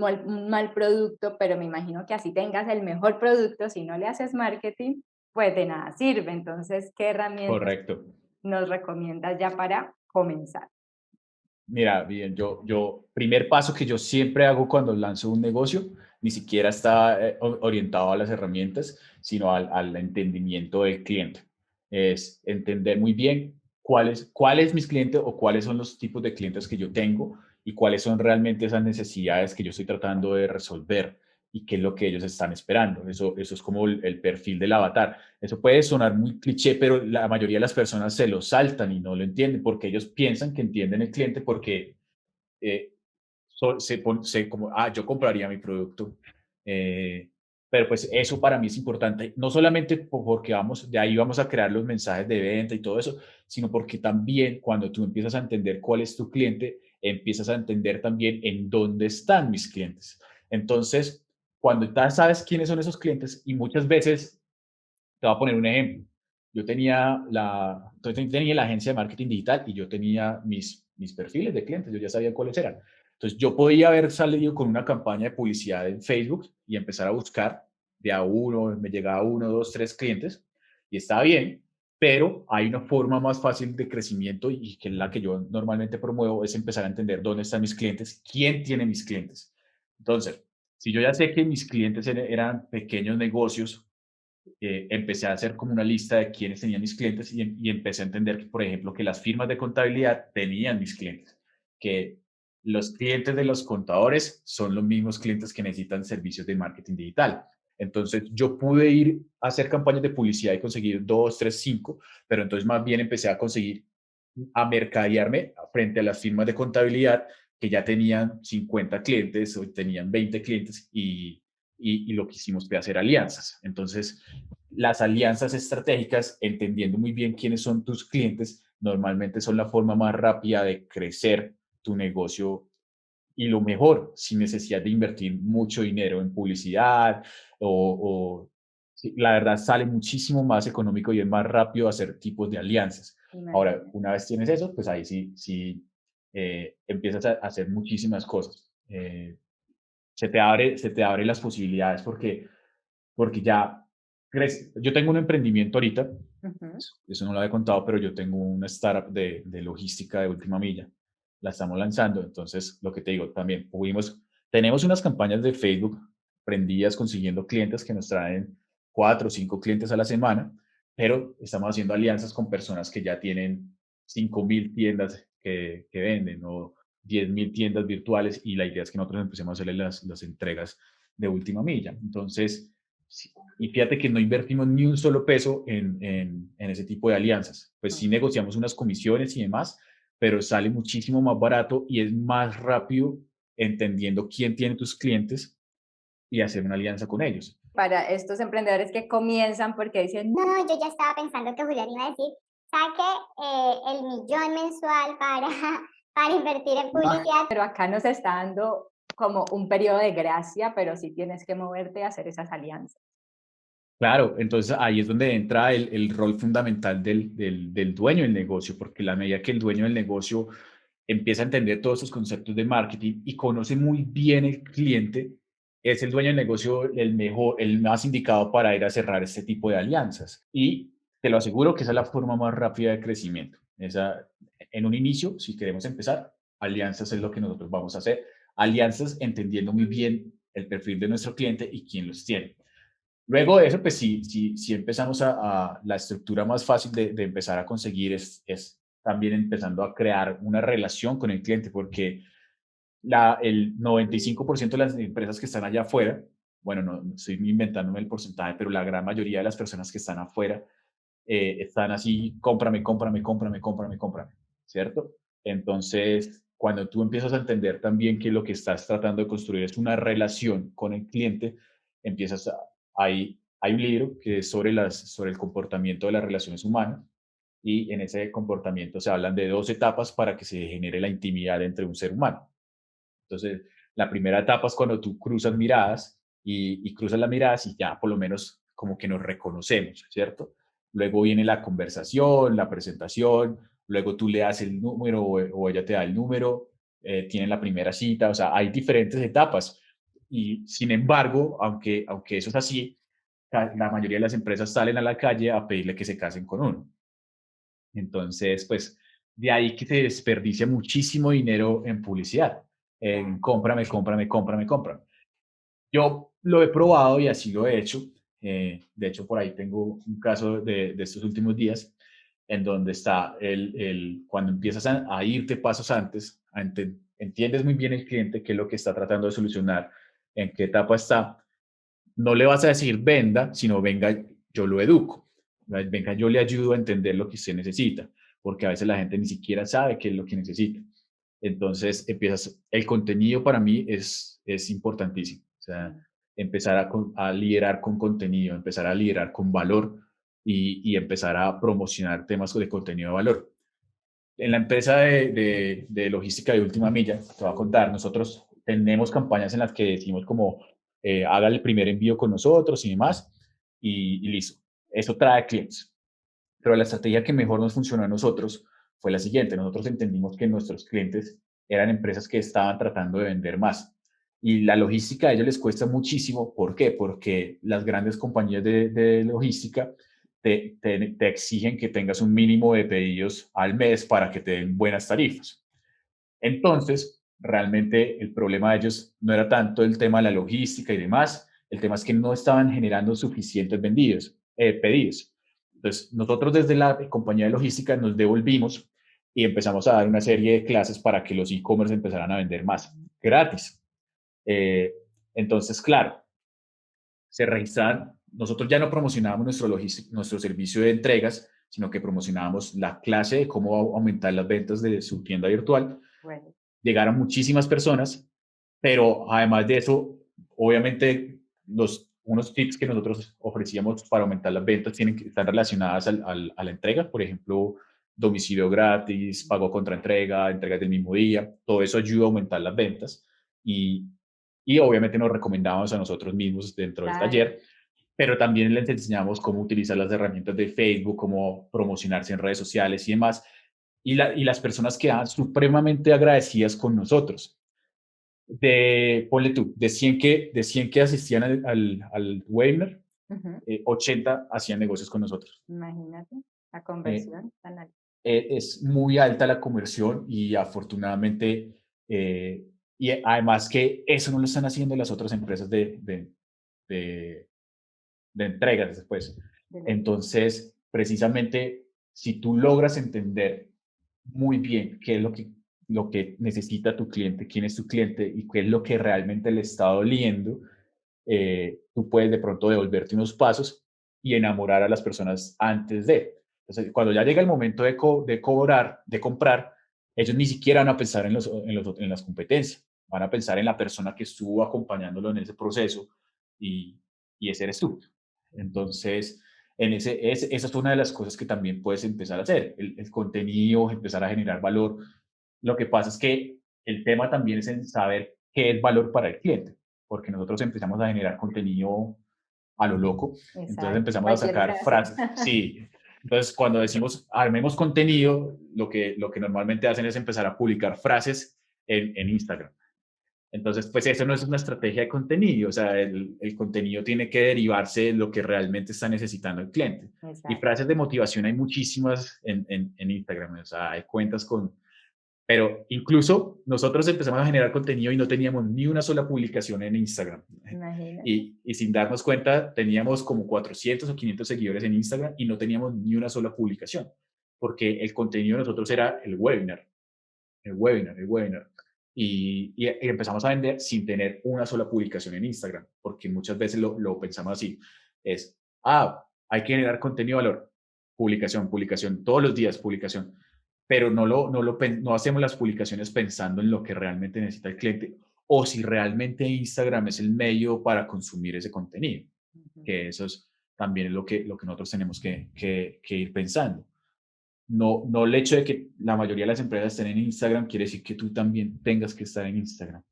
Speaker 1: mal producto, pero me imagino que así tengas el mejor producto, si no le haces marketing, pues de nada sirve. Entonces, ¿qué herramientas
Speaker 2: Correcto.
Speaker 1: nos recomiendas ya para comenzar?
Speaker 2: Mira, bien, primer paso que yo siempre hago cuando lanzo un negocio, ni siquiera está orientado a las herramientas, sino al entendimiento del cliente. Es entender muy bien cuál es mis clientes o cuáles son los tipos de clientes que yo tengo y cuáles son realmente esas necesidades que yo estoy tratando de resolver y qué es lo que ellos están esperando. Eso es como el perfil del avatar. Eso puede sonar muy cliché, pero la mayoría de las personas se lo saltan y no lo entienden porque ellos piensan que entienden el cliente porque eh, como, yo compraría mi producto. Eh, pero pues eso para mí es importante, no solamente porque de ahí vamos a crear los mensajes de venta y todo eso, sino porque también cuando tú empiezas a entender cuál es tu cliente, empiezas a entender también en dónde están mis clientes. Entonces, cuando ya sabes quiénes son esos clientes y muchas veces te voy a poner un ejemplo. Entonces tenía la agencia de marketing digital y yo tenía mis perfiles de clientes, yo ya sabía cuáles eran. Entonces yo podía haber salido con una campaña de publicidad en Facebook y empezar a buscar de a uno, me llegaba uno, dos, tres clientes y estaba bien, pero hay una forma más fácil de crecimiento y que es la que yo normalmente promuevo, es empezar a entender dónde están mis clientes, quién tiene mis clientes. Entonces, si yo ya sé que mis clientes eran pequeños negocios, empecé a hacer como una lista de quiénes tenían mis clientes y empecé a entender, que, por ejemplo, que las firmas de contabilidad tenían mis clientes, que los clientes de los contadores son los mismos clientes que necesitan servicios de marketing digital. Entonces yo pude ir a hacer campañas de publicidad y conseguir dos, tres, cinco, pero entonces más bien empecé a conseguir, a mercadearme frente a las firmas de contabilidad que ya tenían 50 clientes o tenían 20 clientes y lo que hicimos fue hacer alianzas. Entonces, las alianzas estratégicas, entendiendo muy bien quiénes son tus clientes, normalmente son la forma más rápida de crecer tu negocio y lo mejor, sin necesidad de invertir mucho dinero en publicidad sí, la verdad sale muchísimo más económico y es más rápido hacer tipos de alianzas. Ahora,
Speaker 1: Imagínate.
Speaker 2: una vez tienes eso, pues ahí sí empiezas a hacer muchísimas cosas. Se te abre las posibilidades porque ya crees. Yo tengo un emprendimiento ahorita,
Speaker 1: Ujú.
Speaker 2: eso no lo había contado, pero yo tengo una startup de logística de última milla. La estamos lanzando. Entonces, lo que te digo, también tenemos unas campañas de Facebook prendidas consiguiendo clientes que nos traen 4 o 5 clientes a la semana, pero estamos haciendo alianzas con personas que ya tienen 5.000 tiendas que venden o 10.000 tiendas virtuales y la idea es que nosotros empecemos a hacerle las entregas de última milla. Entonces, y fíjate que no invertimos ni un solo peso en ese tipo de alianzas. Pues sí negociamos unas comisiones y demás, pero sale muchísimo más barato y es más rápido entendiendo quién tiene tus clientes y hacer una alianza con ellos.
Speaker 1: Para estos emprendedores que comienzan porque dicen,
Speaker 3: No, yo ya estaba pensando que Julián iba a decir, saque el millón mensual para invertir en publicidad.
Speaker 1: pero acá nos está dando como un periodo de gracia, pero sí tienes que moverte a hacer esas alianzas.
Speaker 2: Claro, entonces ahí es donde entra el rol fundamental del dueño del negocio, porque la medida que el dueño del negocio empieza a entender todos esos conceptos de marketing y conoce muy bien el cliente, es el dueño del negocio el mejor, el más indicado para ir a cerrar este tipo de alianzas. Y te lo aseguro que esa es la forma más rápida de crecimiento. En un inicio, si queremos empezar, alianzas es lo que nosotros vamos a hacer. Alianzas entendiendo muy bien el perfil de nuestro cliente y quién los tiene. Luego de eso, pues sí empezamos la estructura más fácil de empezar a conseguir es también empezando a crear una relación con el cliente, porque el 95% de las empresas que están allá afuera, bueno, no estoy inventándome el porcentaje, pero la gran mayoría de las personas que están afuera están así, cómprame, cómprame, cómprame, cómprame, cómprame, ¿cierto? Entonces, cuando tú empiezas a entender también que lo que estás tratando de construir es una relación con el cliente, empiezas a, hay un libro que es sobre el comportamiento de las relaciones humanas y en ese comportamiento se hablan de 2 etapas para que se genere la intimidad entre un ser humano. Entonces, la primera etapa es cuando tú cruzas miradas y cruzas las miradas y ya por lo menos como que nos reconocemos, ¿cierto? Luego viene la conversación, la presentación, luego tú le das el número o ella te da el número, tienen la primera cita, o sea, hay diferentes etapas. Y sin embargo, aunque eso es así, la mayoría de las empresas salen a la calle a pedirle que se casen con uno. Entonces, pues de ahí que se desperdicia muchísimo dinero en publicidad, en cómprame, cómprame, cómprame, cómprame. Yo lo he probado y así lo he hecho. De hecho, por ahí tengo un caso de estos últimos días en donde está cuando empiezas a irte pasos antes, entiendes muy bien el cliente qué es lo que está tratando de solucionar, en qué etapa está, no le vas a decir venda, sino venga, yo lo educo. Venga, yo le ayudo a entender lo que usted necesita, porque a veces la gente ni siquiera sabe qué es lo que necesita. Entonces, el contenido para mí es importantísimo. O sea, empezar a liderar con contenido, empezar a liderar con valor y empezar a promocionar temas de contenido de valor. En la empresa de logística de última milla, te voy a contar, nosotros tenemos campañas en las que decimos como haga el primer envío con nosotros y demás, y listo. Eso trae clientes. Pero la estrategia que mejor nos funcionó a nosotros fue la siguiente. Nosotros entendimos que nuestros clientes eran empresas que estaban tratando de vender más. Y la logística a ellos les cuesta muchísimo. ¿Por qué? Porque las grandes compañías de logística te exigen que tengas un mínimo de pedidos al mes para que te den buenas tarifas. Entonces, realmente el problema de ellos no era tanto el tema de la logística y demás, el tema es que no estaban generando suficientes pedidos. Entonces, nosotros desde la compañía de logística nos devolvimos y empezamos a dar una serie de clases para que los e-commerce empezaran a vender más gratis. Eh, entonces, claro, se registraban, nosotros ya no promocionábamos nuestro servicio de entregas, sino que promocionábamos la clase de cómo aumentar las ventas de su tienda virtual.
Speaker 1: Bueno,
Speaker 2: Llegaron muchísimas personas, pero además de eso, obviamente unos tips que nosotros ofrecíamos para aumentar las ventas tienen que estar relacionadas a la entrega, por ejemplo, domicilio gratis, pago contra entrega, entregas del mismo día, todo eso ayuda a aumentar las ventas y, y obviamente nos recomendamos a nosotros mismos dentro del
Speaker 1: claro.
Speaker 2: taller, pero también les enseñamos cómo utilizar las herramientas de Facebook, cómo promocionarse en redes sociales y demás. Y las personas quedaban supremamente agradecidas con nosotros. Ponle tú, de 100 que asistían al webinar,
Speaker 1: Ujú.
Speaker 2: 80 hacían negocios con nosotros.
Speaker 1: Imagínate, la
Speaker 2: Eh,
Speaker 1: conversión tan alta.
Speaker 2: es muy alta la conversión y afortunadamente, y además que eso no lo están haciendo las otras empresas de, de entregas después.
Speaker 1: De lo-
Speaker 2: Entonces, precisamente, si tú logras entender muy bien qué es lo que necesita tu cliente, quién es tu cliente y qué es lo que realmente le está doliendo, tú puedes de pronto devolverte unos pasos y enamorar a las personas antes de. Entonces, cuando ya llega el momento de cobrar, de comprar, ellos ni siquiera van a pensar en las competencias, van a pensar en la persona que estuvo acompañándolo en ese proceso y, y ese eres tú. Entonces, esa es una de las cosas que también puedes empezar a hacer, el contenido, empezar a generar valor. Lo que pasa es que el tema también es en saber qué es valor para el cliente, porque nosotros empezamos a generar contenido a lo loco, entonces
Speaker 1: Exacto,
Speaker 2: empezamos a
Speaker 1: cualquier
Speaker 2: sacar
Speaker 1: frase.
Speaker 2: frases. Sí, entonces cuando decimos armemos contenido, lo que normalmente hacen es empezar a publicar frases en Instagram. Entonces, pues eso no es una estrategia de contenido, o sea, el contenido tiene que derivarse de lo que realmente está necesitando el cliente. Y
Speaker 1: Exacto.
Speaker 2: frases de motivación hay muchísimas en Instagram, o sea, hay cuentas con... Pero incluso nosotros empezamos a generar contenido y no teníamos ni una sola publicación en Instagram.
Speaker 1: Imagínate.
Speaker 2: Y sin darnos cuenta, teníamos como 400 o 500 seguidores en Instagram y no teníamos ni una sola publicación, porque el contenido de nosotros era el webinar. Y empezamos a vender sin tener una sola publicación en Instagram, porque muchas veces lo pensamos así, es, hay que generar contenido de valor, publicación, publicación, todos los días publicación, pero no hacemos las publicaciones pensando en lo que realmente necesita el cliente o si realmente Instagram es el medio para consumir ese contenido,
Speaker 1: Ujú.
Speaker 2: que eso es también lo que nosotros tenemos que ir pensando. No el hecho de que la mayoría de las empresas estén en Instagram quiere decir que tú también tengas que estar en Instagram.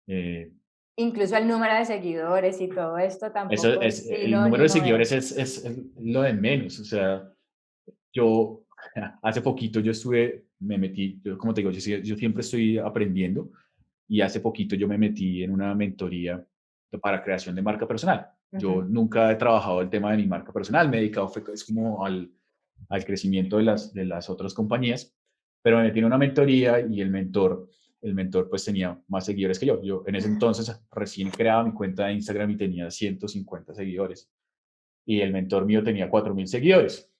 Speaker 2: Eh,
Speaker 1: Incluso el número de seguidores y todo esto
Speaker 2: eso
Speaker 1: tampoco
Speaker 2: es,
Speaker 1: es
Speaker 2: el número de
Speaker 1: sinónimo de...
Speaker 2: seguidores es lo de menos. O sea, yo hace poquito yo estuve, me metí, yo, como te digo, yo siempre estoy aprendiendo y hace poquito yo me metí en una mentoría para creación de marca personal. Yo
Speaker 1: Ujú.
Speaker 2: nunca he trabajado el tema de mi marca personal, me he dedicado es como al crecimiento de las otras compañías, pero me metí en una mentoría y el mentor pues tenía más seguidores que yo. Yo en ese entonces recién creaba mi cuenta de Instagram y tenía 150 seguidores y el mentor mío tenía 4.000 seguidores.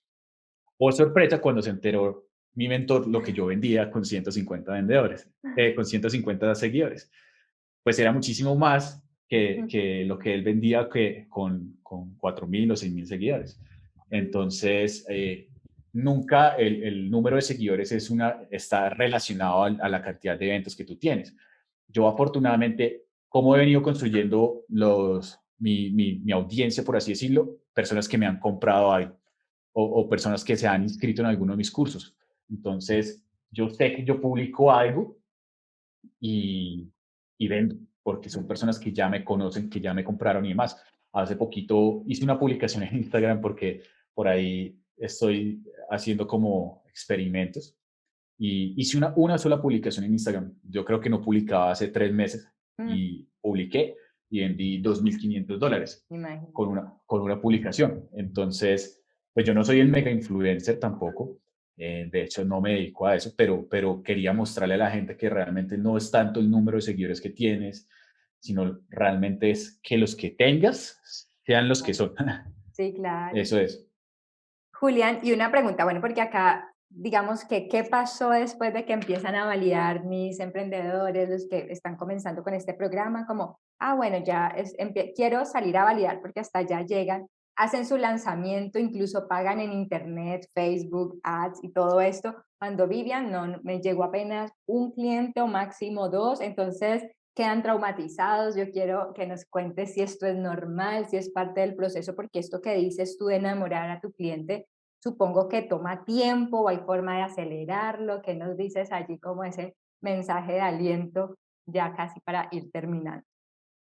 Speaker 2: Por sorpresa, cuando se enteró mi mentor lo que yo vendía con 150 vendedores, con 150 seguidores, pues era muchísimo más que lo que él vendía con 4.000 o 6.000 seguidores. Entonces, nunca el número de seguidores está relacionado a la cantidad de eventos que tú tienes. Yo afortunadamente, como he venido construyendo mi audiencia, por así decirlo, personas que me han comprado algo o personas que se han inscrito en alguno de mis cursos. Entonces, yo sé que yo publico algo y, y vendo, porque son personas que ya me conocen, que ya me compraron y demás. Hace poquito hice una publicación en Instagram porque por ahí estoy haciendo como experimentos y hice una sola publicación en Instagram. Yo creo que no publicaba hace 3 meses
Speaker 1: Mm,
Speaker 2: y publiqué y vendí $2.500
Speaker 1: imagínate.
Speaker 2: con una publicación. Entonces, pues yo no soy el mega influencer tampoco. De hecho, no me dedico a eso, pero quería mostrarle a la gente que realmente no es tanto el número de seguidores que tienes, sino realmente es que los que tengas sean los que son.
Speaker 1: Sí, claro.
Speaker 2: Eso es.
Speaker 1: Julián, y una pregunta, bueno, porque acá, digamos que, ¿qué pasó después de que empiezan a validar mis emprendedores, los que están comenzando con este programa? Como, bueno, ya quiero salir a validar porque hasta allá llegan, hacen su lanzamiento, incluso pagan en internet, Facebook, ads y todo esto. Cuando Vivian no me llegó apenas un cliente o máximo dos, entonces quedan traumatizados. Yo quiero que nos cuentes si esto es normal, si es parte del proceso, porque esto que dices tú de enamorar a tu cliente, supongo que toma tiempo o hay forma de acelerarlo. ¿Qué nos dices allí como ese mensaje de aliento ya casi para ir terminando?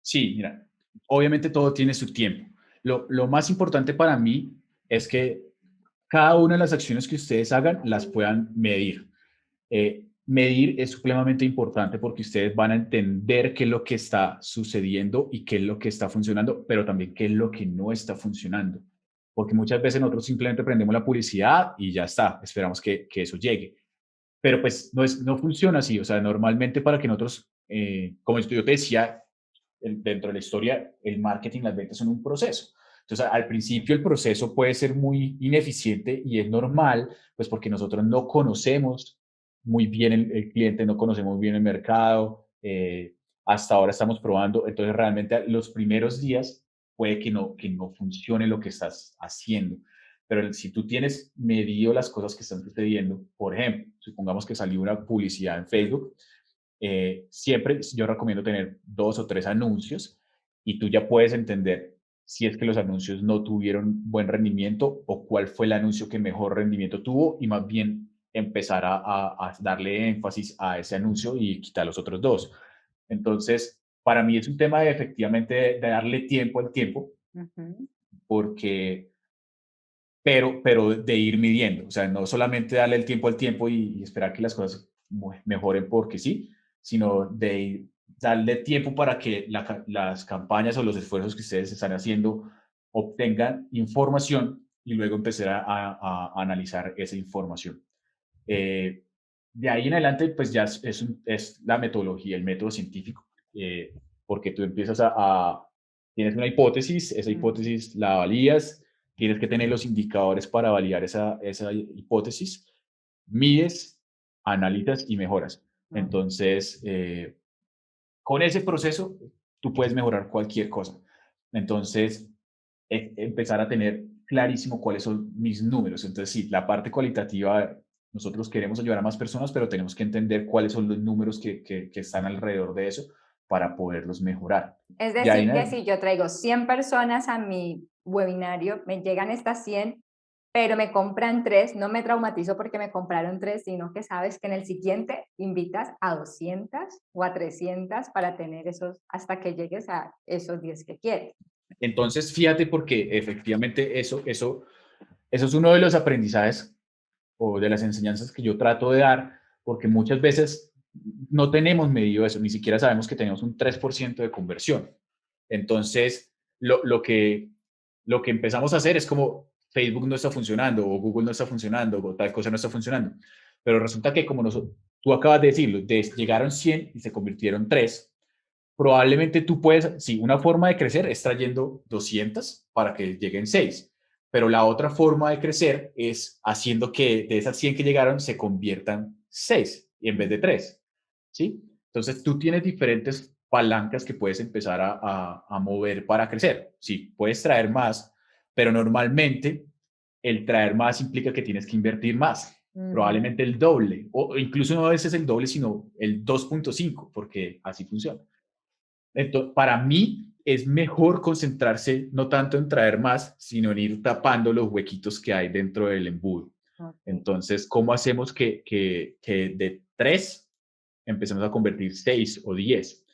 Speaker 2: Sí, mira, obviamente todo tiene su tiempo. Lo más importante para mí es que cada una de las acciones que ustedes hagan las puedan medir. Medir es supremamente importante porque ustedes van a entender qué es lo que está sucediendo y qué es lo que está funcionando, pero también qué es lo que no está funcionando. Porque muchas veces nosotros simplemente prendemos la publicidad y ya está, esperamos que eso llegue. Pero pues no funciona así, o sea, normalmente para que nosotros, como yo te decía, dentro de la historia, el marketing, las ventas son un proceso. Entonces, al principio el proceso puede ser muy ineficiente y es normal, pues porque nosotros no conocemos muy bien el cliente, no conocemos bien el mercado. hasta ahora estamos probando, entonces realmente los primeros días puede que no funcione lo que estás haciendo. Pero si tú tienes medido las cosas que están sucediendo, por ejemplo, supongamos que salió una publicidad en Facebook, siempre yo recomiendo tener 2 o 3 anuncios y tú ya puedes entender si es que los anuncios no tuvieron buen rendimiento o cuál fue el anuncio que mejor rendimiento tuvo y más bien empezar a darle énfasis a ese anuncio y quitar los otros dos. Entonces, para mí es un tema de efectivamente de darle tiempo al tiempo,
Speaker 1: Ujú.
Speaker 2: porque, pero de ir midiendo, o sea, no solamente darle el tiempo al tiempo y esperar que las cosas mejoren porque sí, sino darle tiempo para que las campañas o los esfuerzos que ustedes están haciendo obtengan información y luego empezar a analizar esa información. Eh, de ahí en adelante, pues ya es la metodología, el método científico, eh, porque tú empiezas tienes una hipótesis, esa
Speaker 1: Ujú.
Speaker 2: hipótesis la valías, tienes que tener los indicadores para validar esa hipótesis, mides, analizas y mejoras.
Speaker 1: Ok.
Speaker 2: Entonces, con ese proceso, tú puedes mejorar cualquier cosa. Entonces, empezar a tener clarísimo cuáles son mis números. Entonces, sí, la parte cualitativa, nosotros queremos ayudar a más personas, pero tenemos que entender cuáles son los números que están alrededor de eso para poderlos mejorar.
Speaker 1: Es
Speaker 2: De ahí
Speaker 1: decir,
Speaker 2: en
Speaker 1: que si
Speaker 2: adelante.
Speaker 1: yo traigo 100 personas a mi webinario, me llegan estas 100, pero me compran 3, no me traumatizo porque me compraron 3, sino que sabes que en el siguiente invitas a 200 o a 300 para tener esos, hasta que llegues a esos 10 que quieres.
Speaker 2: Entonces, fíjate porque efectivamente eso es uno de los aprendizajes o de las enseñanzas que yo trato de dar, porque muchas veces no tenemos medido eso, ni siquiera sabemos que tenemos un 3% de conversión. Entonces, lo que empezamos a hacer es como Facebook no está funcionando o Google no está funcionando o tal cosa no está funcionando. Pero resulta que como tú acabas de decirlo, llegaron 100 y se convirtieron 3, probablemente tú puedes, sí, una forma de crecer es trayendo 200 para que lleguen 6, pero la otra forma de crecer es haciendo que de esas 100 que llegaron se conviertan 6 en vez de 3, ¿sí? Entonces tú tienes diferentes palancas que puedes empezar a mover para crecer. Sí, puedes traer más, pero normalmente el traer más implica que tienes que invertir más,
Speaker 1: Ujú.
Speaker 2: probablemente el doble, o incluso no a veces el doble, sino el 2.5, porque así funciona. Entonces, para mí es mejor concentrarse no tanto en traer más, sino en ir tapando los huequitos que hay dentro del embudo.
Speaker 1: Ok.
Speaker 2: Entonces, ¿cómo hacemos que de 3 empecemos a convertir 6 o 10?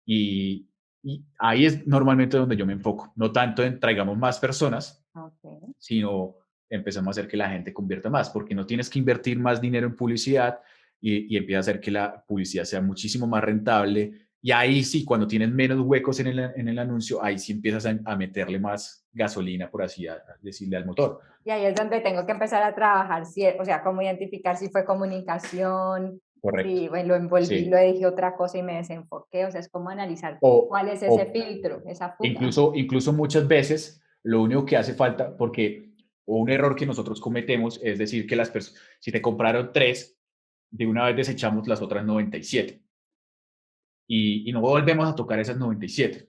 Speaker 2: Y, y ahí es normalmente donde yo me enfoco, no tanto en traigamos más personas,
Speaker 1: Ok.
Speaker 2: sino empezamos a hacer que la gente convierta más, porque no tienes que invertir más dinero en publicidad y empieza a hacer que la publicidad sea muchísimo más rentable. Y ahí sí, cuando tienes menos huecos en el anuncio, ahí sí empiezas a meterle más gasolina, por así decirle, al motor.
Speaker 1: Y ahí es donde tengo que empezar a trabajar, o sea, cómo identificar si fue comunicación,
Speaker 2: Correcto.
Speaker 1: si bueno, lo envolví, lo
Speaker 2: Sí.
Speaker 1: dije otra cosa y me desenfoqué, o sea, es como analizar
Speaker 2: O,
Speaker 1: cuál es ese
Speaker 2: o
Speaker 1: filtro, esa fuga.
Speaker 2: incluso muchas veces lo único que hace falta, porque un error que nosotros cometemos es decir que las personas, si te compraron 3, de una vez desechamos las otras 97 y no volvemos a tocar esas 97.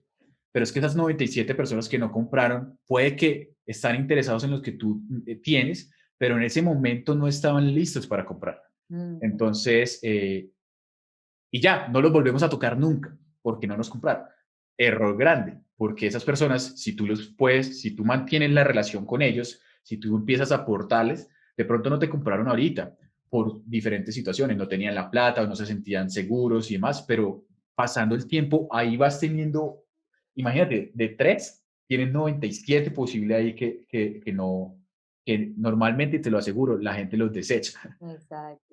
Speaker 2: Pero es que esas 97 personas que no compraron, puede que están interesados en los que tú tienes, pero en ese momento no estaban listos para comprar.
Speaker 1: Ujú.
Speaker 2: Entonces, y ya, no los volvemos a tocar nunca, porque no nos compraron. Error grande, porque esas personas, si tú los puedes, si tú mantienes la relación con ellos, si tú empiezas a aportarles, de pronto no te compraron ahorita por diferentes situaciones, no tenían la plata o no se sentían seguros y demás, pero pasando el tiempo, ahí vas teniendo, imagínate, de 3 tienes 97 posible ahí que no, que normalmente, te lo aseguro, la gente los desecha.
Speaker 1: Exacto.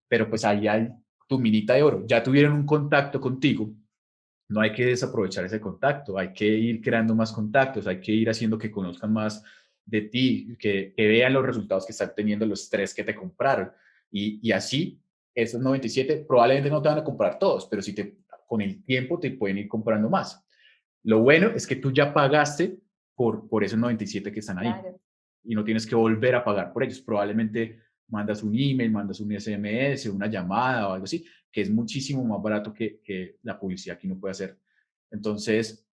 Speaker 2: Pero pues ahí hay tu minita de oro. Ya tuvieron un contacto contigo, no hay que desaprovechar ese contacto, hay que ir creando más contactos, hay que ir haciendo que conozcan más de ti, que vean los resultados que están teniendo los 3 que te compraron. Y así, esos 97 probablemente no te van a comprar todos, pero si con el tiempo te pueden ir comprando más. Lo bueno es que tú ya pagaste por esos 97 que están ahí
Speaker 1: Claro.
Speaker 2: y no tienes que volver a pagar por ellos. Probablemente mandas un email, mandas un SMS, una llamada o algo así, que es muchísimo más barato que la publicidad que uno puede hacer. Entonces,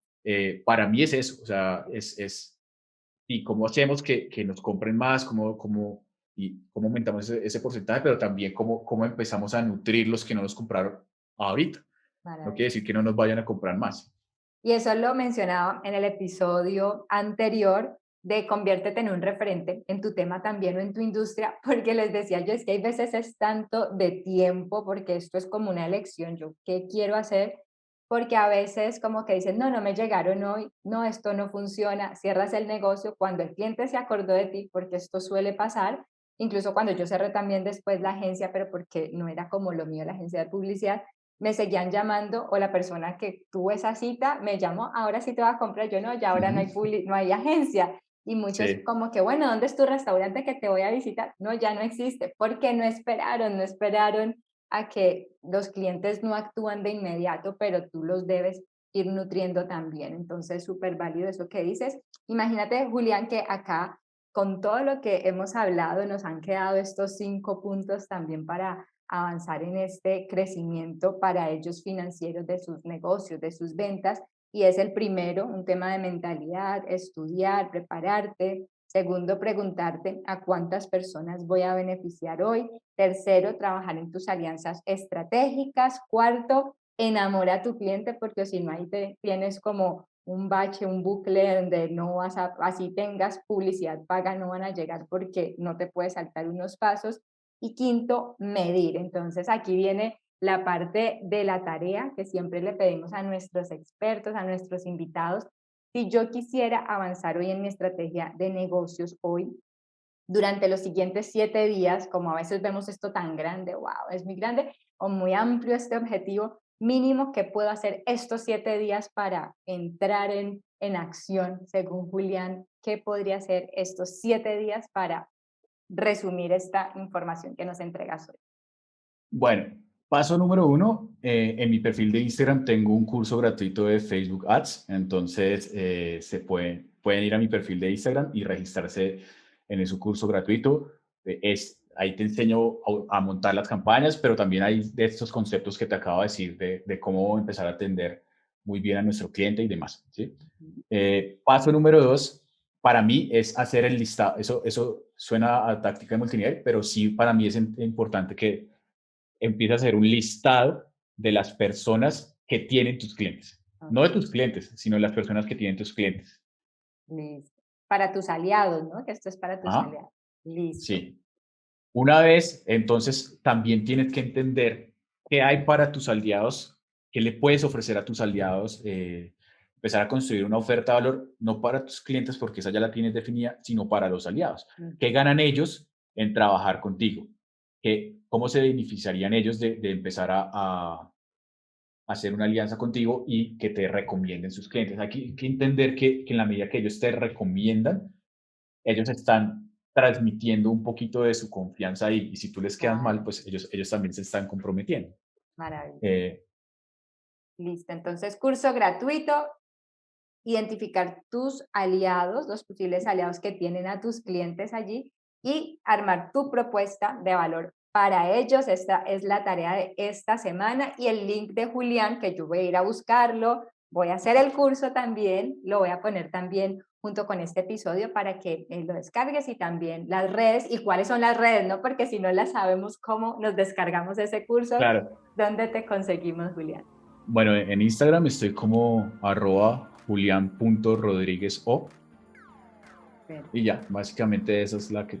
Speaker 2: para mí es eso, o sea, y cómo hacemos que nos compren más, y cómo aumentamos ese porcentaje, pero también cómo empezamos a nutrir los que no nos compraron ahorita. No quiere decir que no nos vayan a comprar más.
Speaker 1: Y eso lo mencionaba en el episodio anterior de conviértete en un referente en tu tema también o en tu industria, porque les decía yo, es que hay veces es tanto de tiempo, porque esto es como una elección, yo qué quiero hacer, porque a veces como que dicen, no, no me llegaron hoy, no, esto no funciona, cierras el negocio cuando el cliente se acordó de ti, porque esto suele pasar, incluso cuando yo cerré también después la agencia, pero porque no era como lo mío la agencia de publicidad, me seguían llamando o la persona que tuvo esa cita me llamó, ahora sí te va a comprar, yo no, ya ahora no hay agencia. Y muchos
Speaker 2: Sí,
Speaker 1: como que, bueno, ¿dónde es tu restaurante que te voy a visitar? No, ya no existe, porque no esperaron a que los clientes no actúan de inmediato, pero tú los debes ir nutriendo también. Entonces, súper válido eso que dices. Imagínate, Julián, que acá, con todo lo que hemos hablado, nos han quedado estos 5 puntos también para avanzar en este crecimiento para ellos financieros de sus negocios, de sus ventas. Y es el primero, un tema de mentalidad, estudiar, prepararte. Segundo, preguntarte a cuántas personas voy a beneficiar hoy. Tercero, trabajar en tus alianzas estratégicas. Cuarto, enamora a tu cliente, porque si no ahí tienes como un bache, un bucle donde no vas a, así tengas publicidad paga, no van a llegar porque no te puedes saltar unos pasos. Y quinto, medir. Entonces aquí viene la parte de la tarea que siempre le pedimos a nuestros expertos, a nuestros invitados. Si yo quisiera avanzar hoy en mi estrategia de negocios hoy, durante los siguientes 7 días, como a veces vemos esto tan grande, wow, es muy grande o muy amplio este objetivo, mínimo que puedo hacer estos 7 días para entrar en acción, según Julián, ¿qué podría hacer estos 7 días para resumir esta información que nos entregas hoy?
Speaker 2: bueno, paso número 1, en mi perfil de Instagram tengo un curso gratuito de Facebook Ads, entonces pueden ir a mi perfil de Instagram y registrarse en ese curso gratuito. Ahí te enseño a montar las campañas, pero también hay de estos conceptos que te acabo de decir de cómo empezar a atender muy bien a nuestro cliente y demás, ¿sí? Paso número 2, para mí es hacer el listado. Eso suena a táctica de multinivel, pero sí para mí es importante que empieza a hacer un listado de las personas que tienen tus clientes. No de tus clientes, sino de las personas que tienen tus clientes.
Speaker 1: Listo. Para tus aliados, ¿no? Que esto es para tus
Speaker 2: Ajá,
Speaker 1: aliados. Listo.
Speaker 2: sí. Una vez, entonces, también tienes que entender qué hay para tus aliados, qué le puedes ofrecer a tus aliados, empezar a construir una oferta de valor, no para tus clientes, porque esa ya la tienes definida, sino para los aliados. ¿Qué ganan ellos en trabajar contigo? ¿Cómo se beneficiarían ellos de empezar a hacer una alianza contigo y que te recomienden sus clientes? Hay que entender que en la medida que ellos te recomiendan, ellos están transmitiendo un poquito de su confianza ahí, y si tú les quedas mal,
Speaker 1: Claro,
Speaker 2: pues ellos también se están comprometiendo.
Speaker 1: maravilloso.
Speaker 2: Eh,
Speaker 1: Listo. Entonces, curso gratuito, identificar tus aliados, los posibles aliados que tienen a tus clientes allí y armar tu propuesta de valor para ellos. Esta es la tarea de esta semana y el link de Julián, que yo voy a ir a buscarlo, voy a hacer el curso también, lo voy a poner también junto con este episodio para que lo descargues y también las redes y cuáles son las redes, ¿no? Porque si no las sabemos, ¿cómo nos descargamos ese curso?
Speaker 2: claro,
Speaker 1: ¿Dónde te conseguimos, Julián?
Speaker 2: bueno, en Instagram estoy como @julian.rodriguez_o y ya, básicamente esa es la que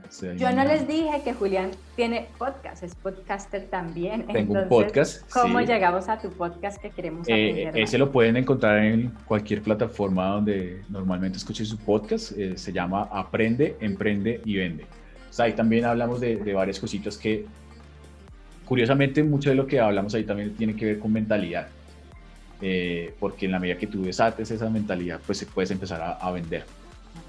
Speaker 2: estoy ahí
Speaker 1: Yo no les
Speaker 2: manejando.
Speaker 1: dije que Julián tiene podcast, es podcaster también.
Speaker 2: Tengo un
Speaker 1: Entonces,
Speaker 2: podcast,
Speaker 1: ¿cómo
Speaker 2: sí.
Speaker 1: llegamos a tu podcast que queremos aprender más?
Speaker 2: Ese lo pueden encontrar en cualquier plataforma donde normalmente escuchen su podcast. Se llama Aprende, Emprende y Vende. O sea, ahí también hablamos de varias cositas que, curiosamente, mucho de lo que hablamos ahí también tiene que ver con mentalidad. Porque en la medida que tú desates esa mentalidad, pues puedes empezar a vender.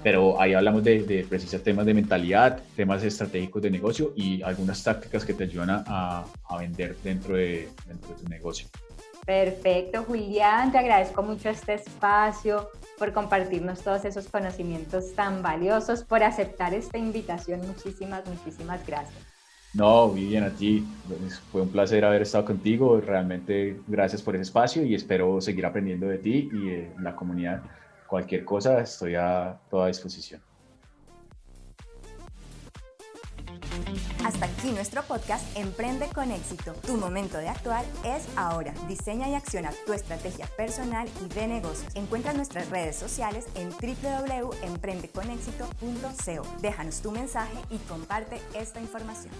Speaker 2: Pero ahí hablamos de precisamente temas de mentalidad, temas estratégicos de negocio y algunas tácticas que te ayudan a vender dentro de tu negocio.
Speaker 1: Perfecto, Julián, te agradezco mucho este espacio. por compartirnos todos esos conocimientos tan valiosos, por aceptar esta invitación. Muchísimas, muchísimas gracias.
Speaker 2: No, Vivian, a ti. Pues, fue un placer haber estado contigo. Realmente gracias por ese espacio y espero seguir aprendiendo de ti y de la comunidad. Cualquier cosa, estoy a toda disposición.
Speaker 4: Hasta aquí nuestro podcast Emprende con éxito. Tu momento de actuar es ahora. Diseña y acciona tu estrategia personal y de negocios. Encuentra nuestras redes sociales en www.emprendeconexito.co. Déjanos tu mensaje y comparte esta información.